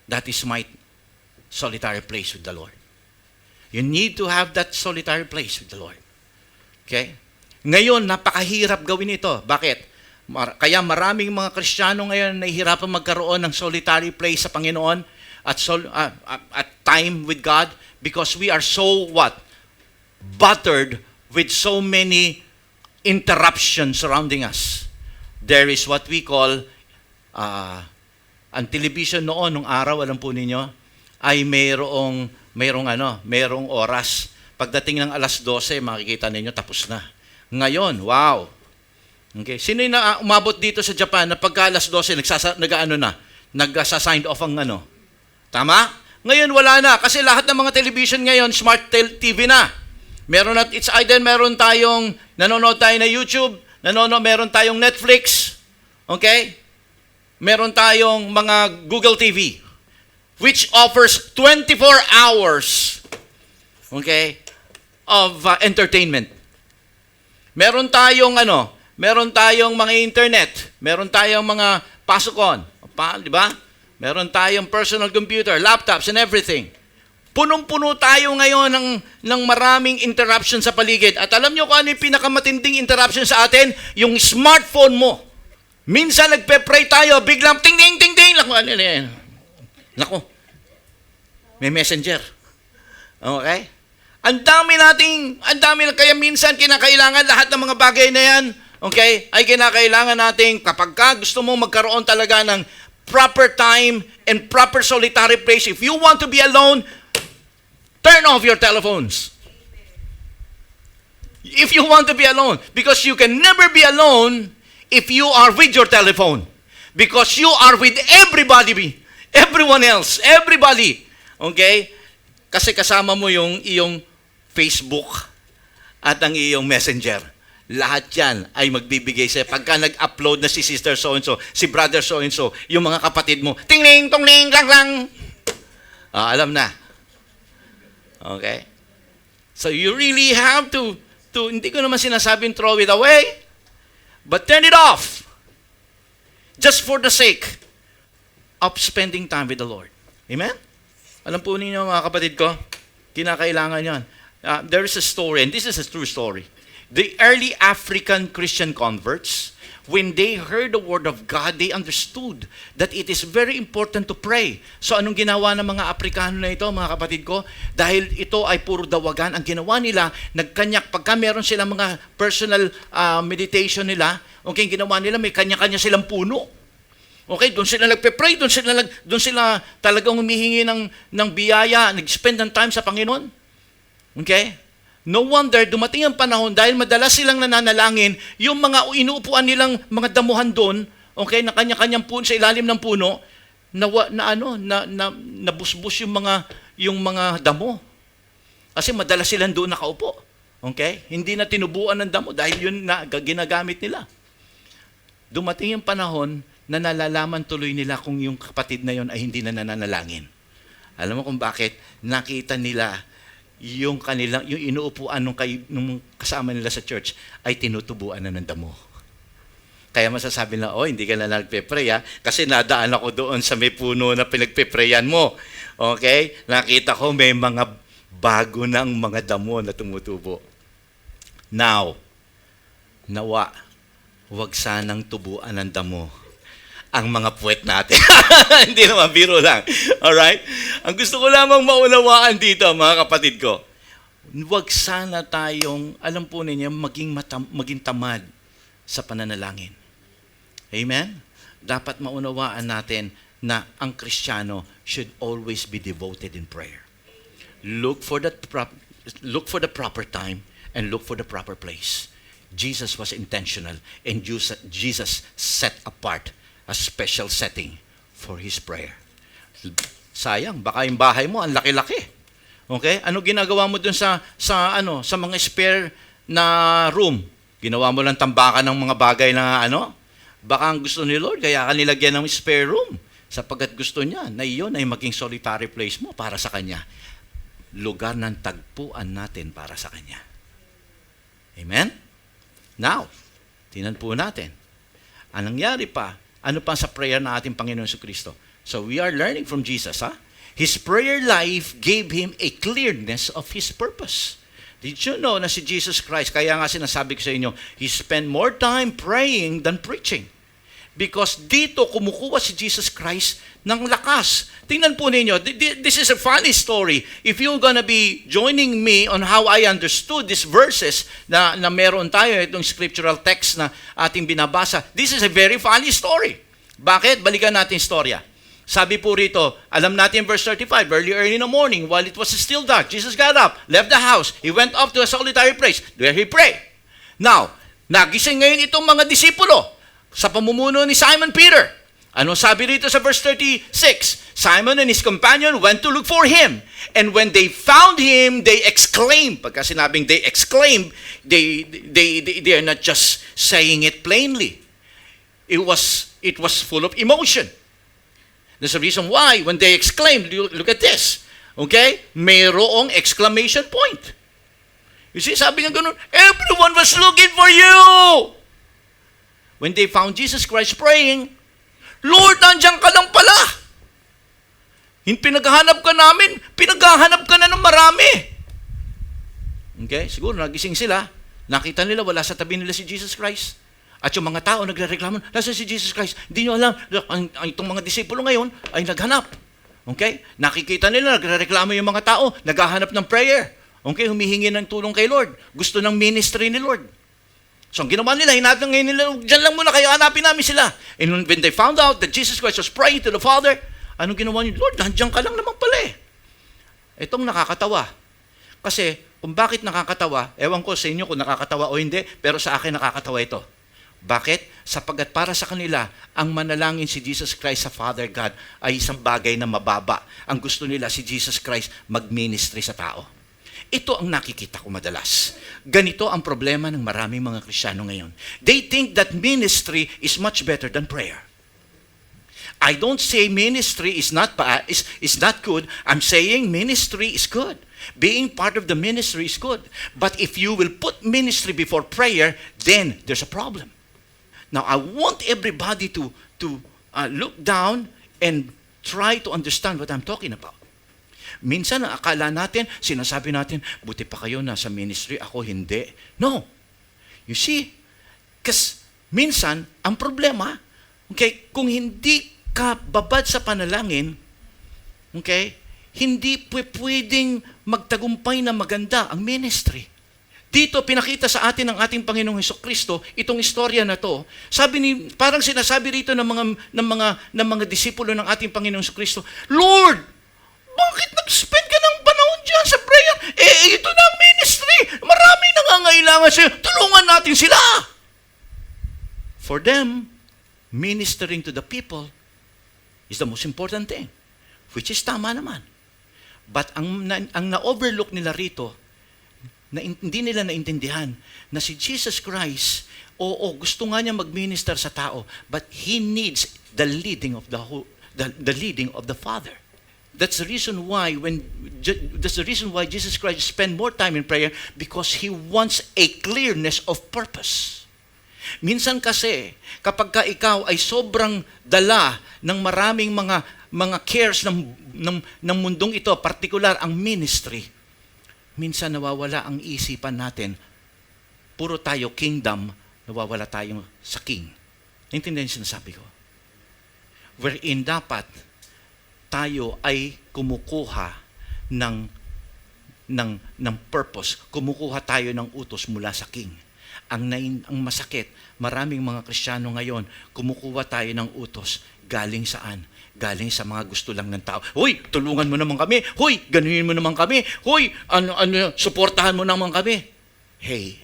That is my solitary place with the Lord. You need to have that solitary place with the Lord. Okay? Ngayon, napakahirap gawin ito. Bakit? Kaya maraming mga Kristiyano ngayon nahihirapan magkaroon ng solitary place sa Panginoon at time with God because we are so what? Buttered with so many interruptions surrounding us. There is what we call ang television noon, nung araw, alam po ninyo, ay mayroong oras. Pagdating ng alas 12, makikita ninyo, tapos na. Ngayon, wow. Okay. Sino yung umabot dito sa Japan na pagka alas 12, nagsa-sign off ang ano? Tama? Ngayon, wala na. Kasi lahat ng mga television ngayon, smart TV na. It's either meron tayong, nanonood tayo na YouTube, meron tayong Netflix, okay? Meron tayong mga Google TV, which offers 24 hours, okay, of entertainment. Meron tayong mga internet, meron tayong mga pasokon, di ba? Meron tayong personal computer, laptops and everything. Punong-puno tayo ngayon ng maraming interruption sa paligid. At alam nyo kung ano yung pinakamatinding interruption sa atin? Yung smartphone mo. Minsan nagpe-pray tayo, biglang ting-ting, ting-ting. Naku, may messenger. Okay? Ang dami kaya minsan kinakailangan lahat ng mga bagay na yan, okay, ay kinakailangan natin kapag gusto mong magkaroon talaga ng proper time and proper solitary place. If you want to be alone, turn off your telephones. If you want to be alone, because you can never be alone if you are with your telephone. Because you are with everyone else, everybody. Okay? Kasi kasama mo yung iyong Facebook at ang iyong Messenger. Lahat yan ay magbibigay sa'yo. Pagka nag-upload na si Sister So-and-so, si Brother So-and-so, yung mga kapatid mo, ting-ling, tong-ling, lang-lang. Alam na. Okay? So you really have to, hindi ko naman sinasabing throw it away, but turn it off. Just for the sake of spending time with the Lord. Amen? Alam po ninyo mga kapatid ko, kinakailangan yan. There is a story, and this is a true story. The early African Christian converts, when they heard the word of God, they understood that it is very important to pray. So anong ginawa ng mga Aprikano na ito, mga kapatid ko? Dahil ito ay puro dawagan, ang ginawa nila, pagka meron silang mga personal meditation nila, okay, ginawa nila, may kanya-kanya silang puno. Okay, doon sila nagpe-pray, doon sila talagang humihingi ng biyaya, nag-spend ng time sa Panginoon. Okay? No wonder, dumating ang panahon, dahil madalas silang nananalangin, yung mga inuupuan nilang mga damuhan doon, Okay, na kanya-kanyang puno sa ilalim ng puno, nabusbus yung mga damo. Kasi madalas silang doon nakaupo. Okay? Hindi na tinubuan ng damo dahil yun na ginagamit nila. Dumating yung panahon na nalalaman tuloy nila kung yung kapatid na yun ay hindi na nananalangin. Alam mo kung bakit? Nakita nila yung inuupuan nung kasama nila sa church ay tinutubuan na ng damo. Kaya masasabi na, hindi ka na nagpe-pray kasi nadaan ako doon sa may puno na pinagpe-prayan mo. Okay? Nakita ko may mga bago ng mga damo na tumutubo. Now, nawa, huwag sanang tubuan ng damo ang mga puwet natin. Hindi naman, biro lang. Alright? Ang gusto ko lamang maunawaan dito, mga kapatid ko, huwag sana tayong, alam po ninyo, maging tamad sa pananalangin. Amen? Dapat maunawaan natin na ang Kristiyano should always be devoted in prayer. Look for the proper time and look for the proper place. Jesus was intentional and Jesus set apart a special setting for His prayer. Sayang, baka yung bahay mo ang laki-laki. Okay? Ano ginagawa mo dun sa mga spare na room? Ginawa mo lang tambakan ng mga bagay na baka ang gusto ni Lord, kaya ka nilagyan ng spare room. Sapagkat gusto niya na iyon ay maging solitary place mo para sa Kanya. Lugar ng tagpuan natin para sa Kanya. Amen? Now, tingnan po natin. Anong nangyari pa? Ano pa sa prayer na ating Panginoon Jesucristo? So we are learning from Jesus. His prayer life gave Him a clearness of His purpose. Did you know na si Jesus Christ, kaya nga sinasabi ko sa inyo, He spent more time praying than preaching. Because dito kumukuha si Jesus Christ ng lakas. Tingnan po ninyo, this is a funny story. If you're gonna be joining me on how I understood these verses na meron tayo, itong scriptural text na ating binabasa, this is a very funny story. Bakit? Balikan natin istorya. Sabi po rito, alam natin verse 35, early in the morning, while it was still dark, Jesus got up, left the house, He went off to a solitary place, where He prayed. Now, nagising ngayon itong mga disipulo sa pamumuno ni Simon Peter. Ano sabi rito sa verse 36? Simon and his companion went to look for Him. And when they found Him, they exclaimed. Pagka sinabing they exclaimed, they are not just saying it plainly. It was full of emotion. There's a reason why when they exclaimed, look at this. Okay? Mayroong exclamation point. You see, sabi nga ganun, everyone was looking for you. When they found Jesus Christ praying, Lord, nandiyan ka lang pala. Pinaghahanap ka namin, pinaghahanap ka na ng marami. Okay? Siguro nagising sila, nakita nila wala sa tabi nila si Jesus Christ. At yung mga tao nagrereklamo, nasa si Jesus Christ? Hindi nyo alam, itong mga disipulo ngayon ay naghanap. Okay? Nakikita nila, nagrereklamo yung mga tao, naghahanap ng prayer. Okay? Humihingi ng tulong kay Lord. Gusto ng ministry ni Lord. So, ang ginawa nila, hinatang ngayon nila, dyan lang muna kayo, hanapin namin sila. And when they found out that Jesus Christ was praying to the Father, anong ginawa niyo? Lord, nandiyan ka lang naman pala eh. Itong nakakatawa. Kasi, kung bakit nakakatawa, ewan ko sa inyo kung nakakatawa o hindi, pero sa akin nakakatawa ito. Bakit? Sapagkat para sa kanila, ang manalangin si Jesus Christ sa Father God ay isang bagay na mababa. Ang gusto nila si Jesus Christ mag-ministry sa tao. Ito ang nakikita ko madalas. Ganito ang problema ng maraming mga Kristiyano ngayon. They think that ministry is much better than prayer. I don't say ministry is not good. I'm saying ministry is good. Being part of the ministry is good. But if you will put ministry before prayer, then there's a problem. Now, I want everybody to look down and try to understand what I'm talking about. Minsan, akala natin, sinasabi natin, buti pa kayo nasa ministry, ako hindi. No. You see, kasi minsan, ang problema, okay, kung hindi ka babad sa panalangin, okay, hindi pwedeng magtagumpay na maganda ang ministry. Dito, pinakita sa atin ng ating Panginoong Jesucristo, itong istorya na to. Parang sinasabi rito ng mga disipulo ng ating Panginoong Jesucristo, Lord, bakit nag-spend ka ng panahon dyan sa prayer? Ito na ang ministry. Maraming nangangailangan sa'yo. Tulungan natin sila. For them, ministering to the people is the most important thing, which is tama naman. But ang na-overlook nila rito, hindi nila naintindihan na si Jesus Christ, gusto nga niya mag-minister sa tao, but He needs the leading of the leading of the Father. That's the reason why Jesus Christ spent more time in prayer, because He wants a clearness of purpose. Minsan kasi, kapag ka ikaw ay sobrang dala ng maraming mga cares ng mundong ito, particular ang ministry, minsan nawawala ang isipan natin. Puro tayo kingdom, nawawala tayo sa king. Naintindihan yung sinasabi ko? Wherein dapat tayo ay kumukuha ng purpose, kumukuha tayo ng utos mula sa king. Ang masakit, maraming mga Kristiyano ngayon, kumukuha tayo ng utos. Galing saan? Galing sa mga gusto lang ng tao. Hoy, tulungan mo naman kami. Hoy, ganunin mo naman kami. Hoy, suportahan mo naman kami. Hey,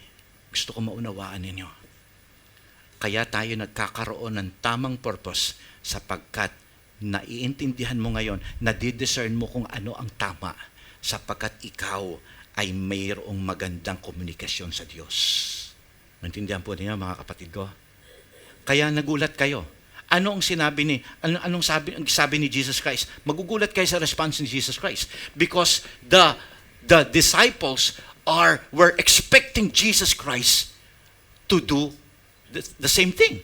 gusto ko maunawaan ninyo. Kaya tayo nagkakaroon ng tamang purpose sapagkat naiintindihan mo ngayon, nadidiscern mo kung ano ang tama sapagkat ikaw ay mayroong magandang komunikasyon sa Diyos. Maintindihan po niyo, mga kapatid ko? Kaya nagulat kayo. Anong sabi ni Jesus Christ? Magugulat kayo sa response ni Jesus Christ. Because the disciples were expecting Jesus Christ to do the same thing.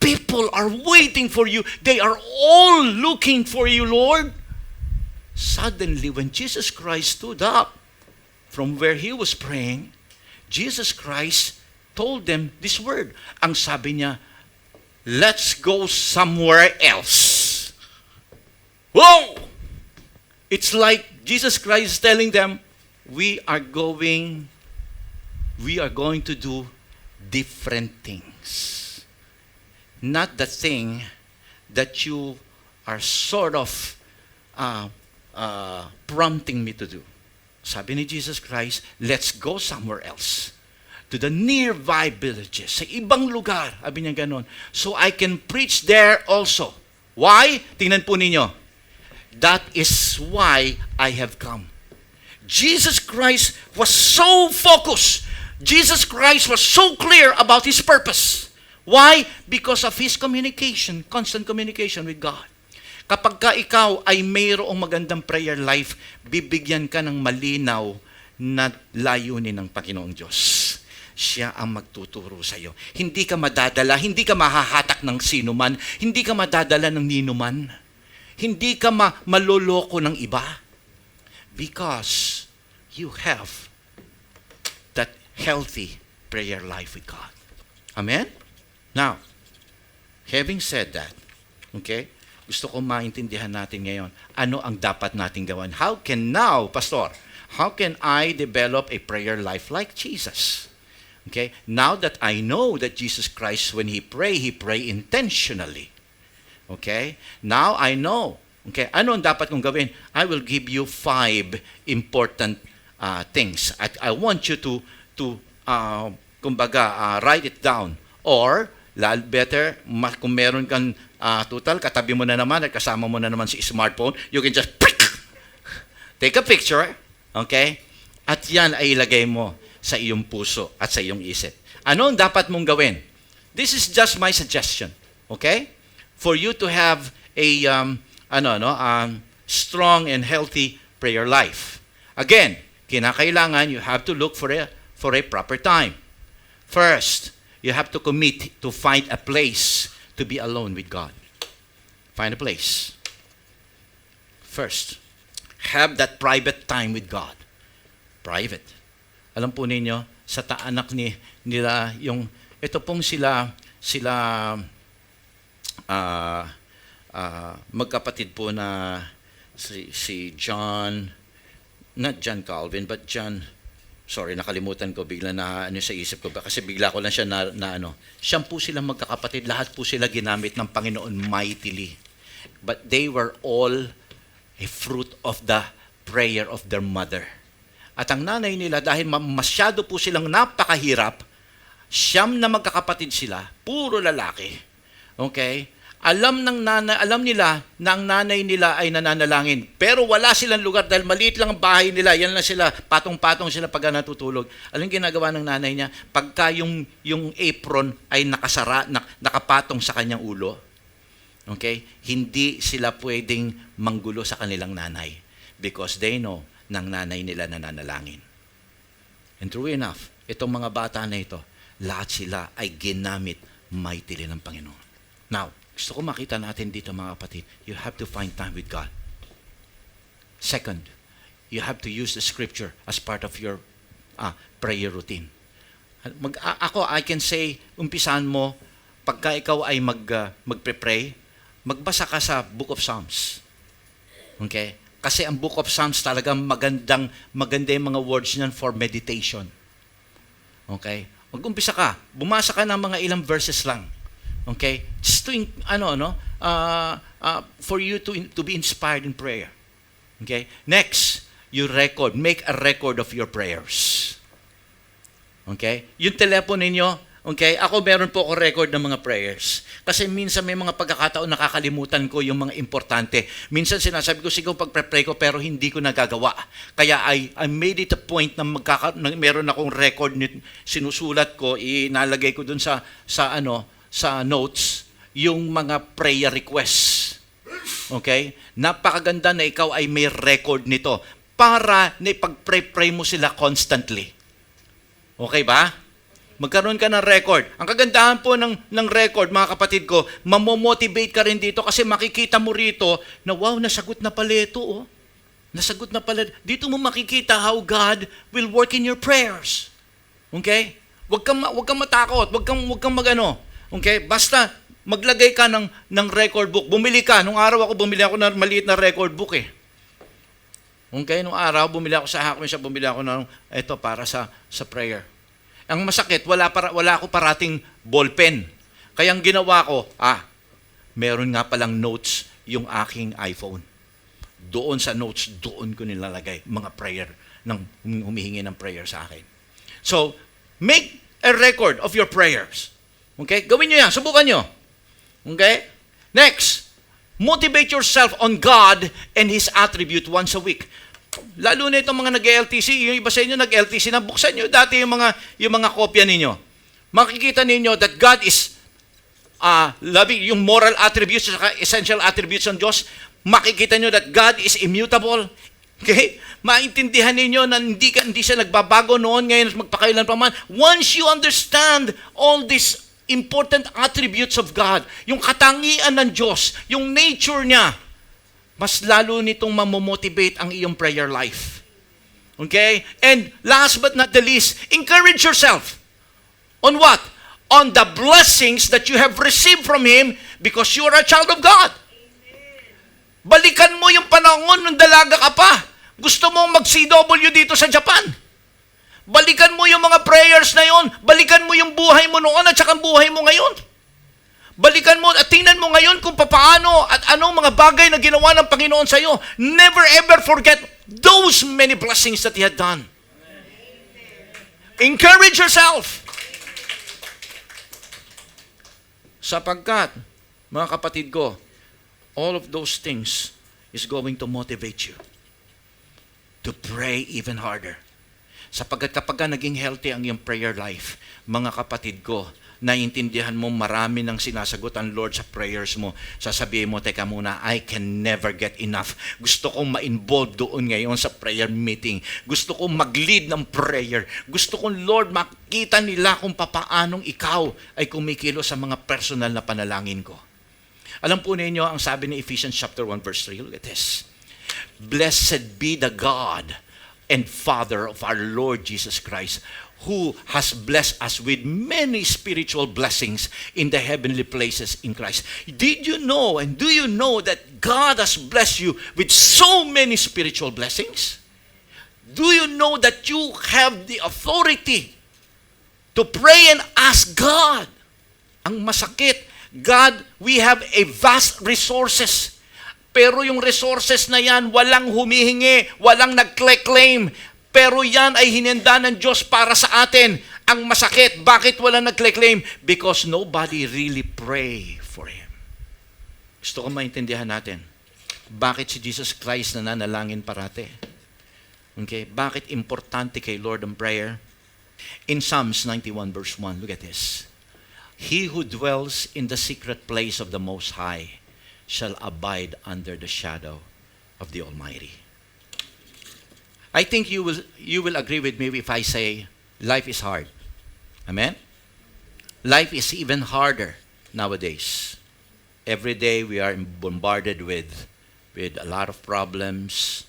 People are waiting for you. They are all looking for you, Lord. Suddenly, when Jesus Christ stood up from where He was praying, Jesus Christ told them this word. Ang sabi niya, let's go somewhere else. Whoa! It's like Jesus Christ telling them, we are going to do different things. Not the thing that you are sort of prompting me to do. Sabi ni Jesus Christ, let's go somewhere else. To the nearby villages, sa ibang lugar, sabi niya ganon, so I can preach there also. Why? Tingnan po ninyo. That is why I have come. Jesus Christ was so focused. Jesus Christ was so clear about His purpose. Why? Because of His communication, constant communication with God. Kapag ka ikaw ay mayroong magandang prayer life, bibigyan ka ng malinaw na layunin ng Panginoong Diyos. Siya ang magtuturo sa iyo. Hindi ka madadala, hindi ka mahahatak ng sinuman, hindi ka madadala ng ninuman, hindi ka maloloko ng iba. Because you have that healthy prayer life with God. Amen? Now, having said that, okay, gusto ko maintindihan natin ngayon, ano ang dapat nating gawin? How can I develop a prayer life like Jesus? Okay, now that I know that Jesus Christ, when He pray intentionally. Okay, now I know. Okay, ano ang dapat kong gawin? I will give you 5 important things. I want you to write it down. Or, better, kung meron kang total, katabi mo na naman at kasama mo na naman si smartphone, you can just take a picture, okay? At yan ay ilagay mo sa iyong puso at sa iyong isip. Ano ang dapat mong gawin? This is just my suggestion, okay? For you to have a strong and healthy prayer life. Again, kinakailangan you have to look for a proper time. First, you have to commit to find a place to be alone with God. Find a place. First, have that private time with God. Private. Alam po ninyo, sa anak nila, ito pong sila magkapatid po na si John, not John Calvin, but John, sorry, nakalimutan ko, bigla na sa isip ko, kasi bigla ko lang siya siyang po sila magkakapatid, lahat po sila ginamit ng Panginoon mightily. But they were all a fruit of the prayer of their mother. At ang nanay nila, dahil masyado po silang napakahirap, 9 na magkakapatid sila, puro lalaki. Okay? Alam nila na ang nanay nila ay nananalangin. Pero wala silang lugar dahil maliit lang ang bahay nila. Yan lang sila, patong-patong sila pag natutulog. Alam ginagawa ng nanay niya? Pagka yung apron ay nakapatong sa kanyang ulo, okay? Hindi sila pwedeng manggulo sa kanilang nanay because they know ng nanay nila nananalangin. And true enough, itong mga bata na ito, lahat sila ay ginamit mightily ng Panginoon. Now, gusto ko makita natin dito mga kapatid, you have to find time with God. Second, you have to use the scripture as part of your prayer routine. I can say, umpisan mo, pagka ikaw ay magpe-pray, magbasa ka sa Book of Psalms. Okay? Kasi ang Book of Psalms talagang maganda yung mga words niyan for meditation. Okay? Mag-umpisa ka, bumasa ka ng mga ilang verses lang. Okay? Just to, for you to be inspired in prayer. Okay? Next, you make a record of your prayers. Okay? Yung telepono ninyo, okay? Ako meron po ako record ng mga prayers. Kasi minsan may mga pagkakataon nakakalimutan ko yung mga importante. Minsan sinasabi ko, sige pag-pray ko, pero hindi ko nagagawa. Kaya I made it a point na meron akong record, sinusulat ko, inalagay ko dun sa notes, yung mga prayer requests. Okay? Napakaganda na ikaw ay may record nito para na ipag-pray mo sila constantly. Okay ba? Magkaroon ka ng record. Ang kagandahan po ng record, mga kapatid ko, mamomotivate ka rin dito kasi makikita mo rito na wow, nasagot na pala ito. Oh. Nasagot na pala. Dito mo makikita how God will work in your prayers. Okay? Huwag kang matakot. Huwag kang magano. Okay? Basta maglagay ka ng record book. Bumili ka. Nung araw bumili ako ng maliit na record book eh. Okay? Nung araw, bumili ako sa Hakme, bumili ako ng ito para sa prayer. Ang masakit, wala ako parating ballpen. Kaya ang ginawa ko, meron nga palang notes yung aking iPhone. Doon sa notes, doon ko nilalagay mga prayer, humihingi ng prayer sa akin. So, make a record of your prayers. Okay? Gawin nyo yan. Subukan nyo. Okay? Next, motivate yourself on God and His attribute once a week. Lalo na itong mga nag-LTC, yung iba sa inyo nag-LTC na, buksan nyo dati yung mga kopya ninyo. Makikita ninyo that God is loving, yung moral attributes, essential attributes ng Diyos. Makikita nyo that God is immutable. Okay? Maintindihan ninyo na hindi siya nagbabago noon, ngayon magpakailan pa man. Once you understand all these important attributes of God, yung katangian ng Diyos, yung nature niya, mas lalo nitong mamomotivate ang iyong prayer life. Okay? And last but not the least, encourage yourself. On what? On the blessings that you have received from Him because you are a child of God. Balikan mo yung panahon ng dalaga ka pa. Gusto mong mag-CW dito sa Japan. Balikan mo yung mga prayers na yon. Balikan mo yung buhay mo noon at saka buhay mo ngayon. Balikan mo at tingnan mo ngayon kung paano at anong mga bagay na ginawa ng Panginoon sa iyo. Never ever forget those many blessings that He had done. Encourage yourself. Sapagkat, mga kapatid ko, all of those things is going to motivate you to pray even harder. Sapagkat kapag naging healthy ang iyong prayer life, mga kapatid ko, naiintindihan mo marami ng sinasagot ang Lord sa prayers mo. Sasabihin mo, teka muna, I can never get enough. Gusto kong ma-involve doon ngayon sa prayer meeting. Gusto kong mag-lead ng prayer. Gusto kong, Lord, makita nila kung papaanong ikaw ay kumikilo sa mga personal na panalangin ko. Alam po ninyo, ang sabi ni Ephesians chapter 1 verse 3, look at this. Blessed be the God and Father of our Lord Jesus Christ, who has blessed us with many spiritual blessings in the heavenly places in Christ. Did you know and do you know that God has blessed you with so many spiritual blessings? Do you know that you have the authority to pray and ask God? Ang masakit, God, we have a vast resources. Pero yung resources na yan, walang humihingi, walang nag-claim. Pero yan ay hinanda ng Diyos para sa atin. Ang masakit, bakit wala nag-claim? Because nobody really pray for Gusto ko maintindihan natin. Bakit si Jesus Christ nananalangin parate? Okay? Bakit importante kay Lord ang prayer? In Psalms 91 verse 1, look at this. He who dwells in the secret place of the Most High shall abide under the shadow of the Almighty. I think you will agree with me if I say life is hard. Amen? Life is even harder nowadays. Every day we are bombarded with a lot of problems,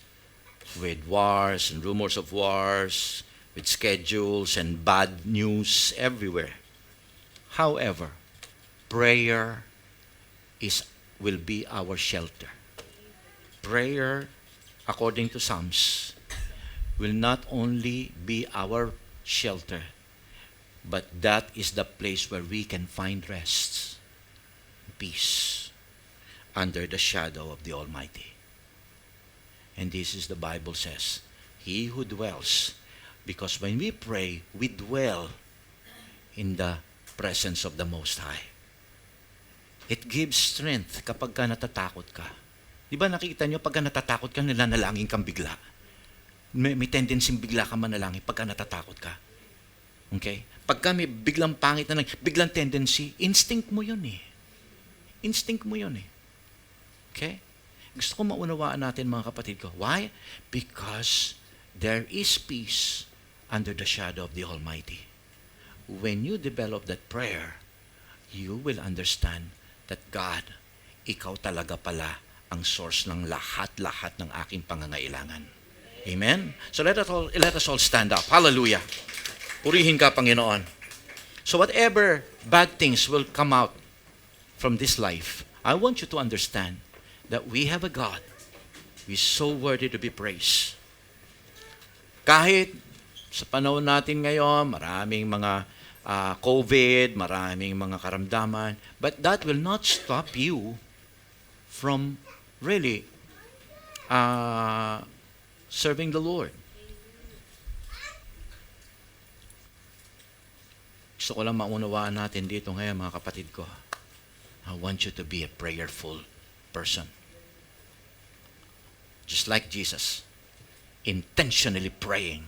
with wars and rumors of wars, with schedules and bad news everywhere. However, prayer will be our shelter. Prayer, according to Psalms, will not only be our shelter, but that is the place where we can find rest, peace, under the shadow of the Almighty. And this is the Bible says, He who dwells, because when we pray, we dwell in the presence of the Most High. It gives strength kapag ka natatakot ka. Di ba nakikita nyo, pagka natatakot ka, nilanalangin kang bigla. May tendency bigla ka manalangin pagka natatakot ka. Okay? Pagka may biglang pangit na biglang tendency, instinct mo yun eh. Instinct mo yun eh. Okay? Gusto ko maunawaan natin mga kapatid ko. Why? Because there is peace under the shadow of the Almighty. When you develop that prayer, you will understand that God, ikaw talaga pala ang source ng lahat-lahat ng aking pangangailangan. Amen? So let us all stand up. Hallelujah. Purihin ka, Panginoon. So whatever bad things will come out from this life, I want you to understand that we have a God who is so worthy to be praised. Kahit sa panahon natin ngayon, maraming mga COVID, maraming mga karamdaman, but that will not stop you from really serving the Lord. Gusto ko lang maunawaan natin dito ngayon, mga kapatid ko. I want you to be a prayerful person. Just like Jesus, intentionally praying.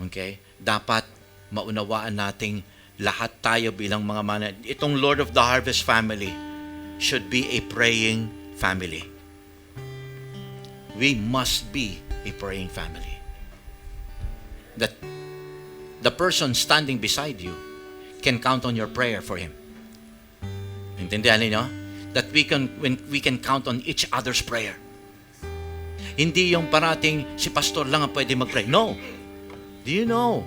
Okay? Dapat maunawaan nating lahat tayo bilang mga itong Lord of the Harvest family should be a praying family. We must be a praying family. That the person standing beside you can count on your prayer for him. Intindihan niyo? That we can count on each other's prayer. Hindi yung parating si pastor lang ang pwede mag-pray. No. Do you know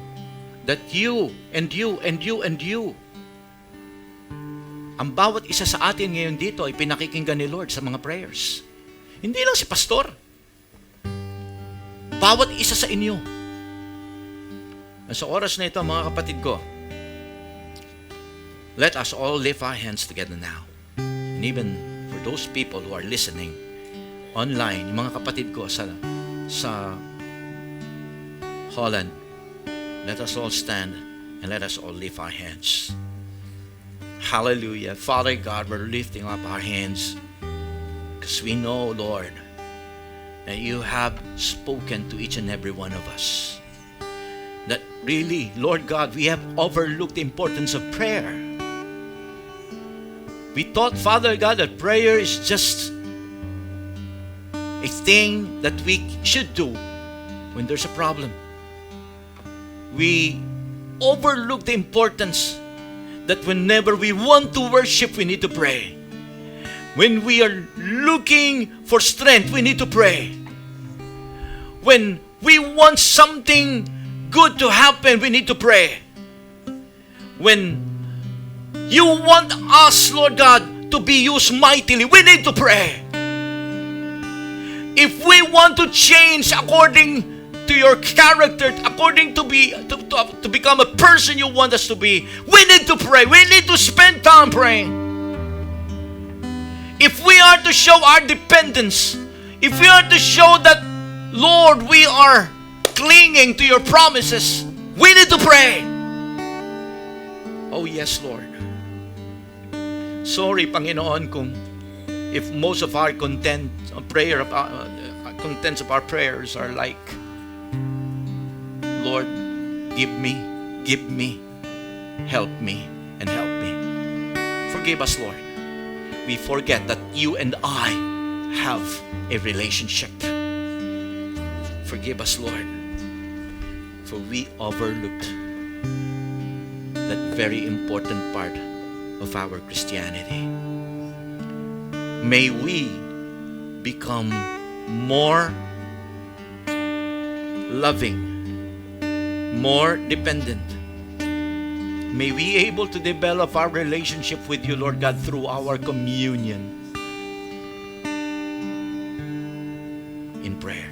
that you and you and you and you, ang bawat isa sa atin ngayon dito ay pinakikinggan ni Lord sa mga prayers. Hindi lang si pastor. Bawat isa sa inyo. Sa oras na ito, mga kapatid ko, let us all lift our hands together now. And even for those people who are listening online, yung mga kapatid ko sa Holland, let us all stand and let us all lift our hands. Hallelujah. Father God, we're lifting up our hands because we know, Lord, that you have spoken to each and every one of us. That really, Lord God, we have overlooked the importance of prayer. We thought, Father God, that prayer is just a thing that we should do when there's a problem. We overlook the importance that whenever we want to worship, we need to pray. When we are looking for strength, we need to pray. When we want something good to happen, we need to pray. When you want us, Lord God, to be used mightily, we need to pray. If we want to change according to your character, according to become a person you want us to be, we need to pray. We need to spend time praying. If we are to show our dependence, if we are to show that, Lord, we are clinging to your promises, we need to pray. Oh yes, Lord. Sorry, Panginoon, kung if most of our contents of our prayers are like, Lord, give me, help me, and help me. Forgive us, Lord. We forget that you and I have a relationship. Forgive us, Lord, for we overlooked that very important part of our Christianity. May we become more loving, more dependent. May we able to develop our relationship with you, Lord God, through our communion in prayer.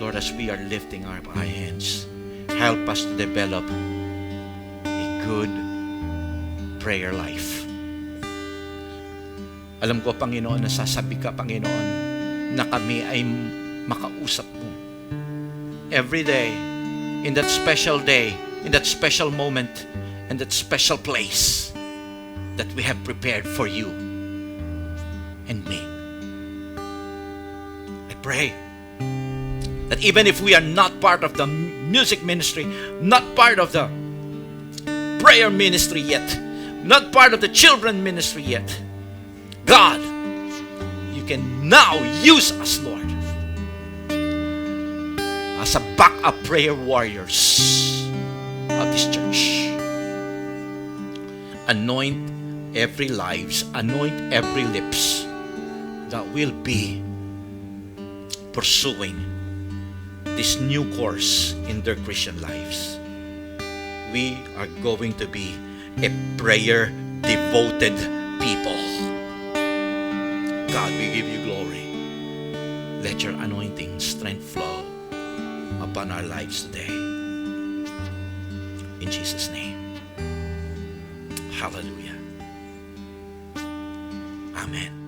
Lord, as we are lifting our hands, help us to develop a good prayer life. Alam ko, Panginoon, nasasabi ka, Panginoon, na kami ay makausap mo every day, in that special day, in that special moment, in that special place that we have prepared for you and me. I pray that even if we are not part of the music ministry, not part of the prayer ministry yet, not part of the children ministry yet, God, you can now use us, Lord, as a backup prayer warriors of this church. Anoint every lives, anoint every lips that will be pursuing this new course in their Christian lives. We are going to be a prayer-devoted people. God, we give you glory. Let your anointing strength flow upon our lives today. In Jesus' name. Hallelujah. Amen.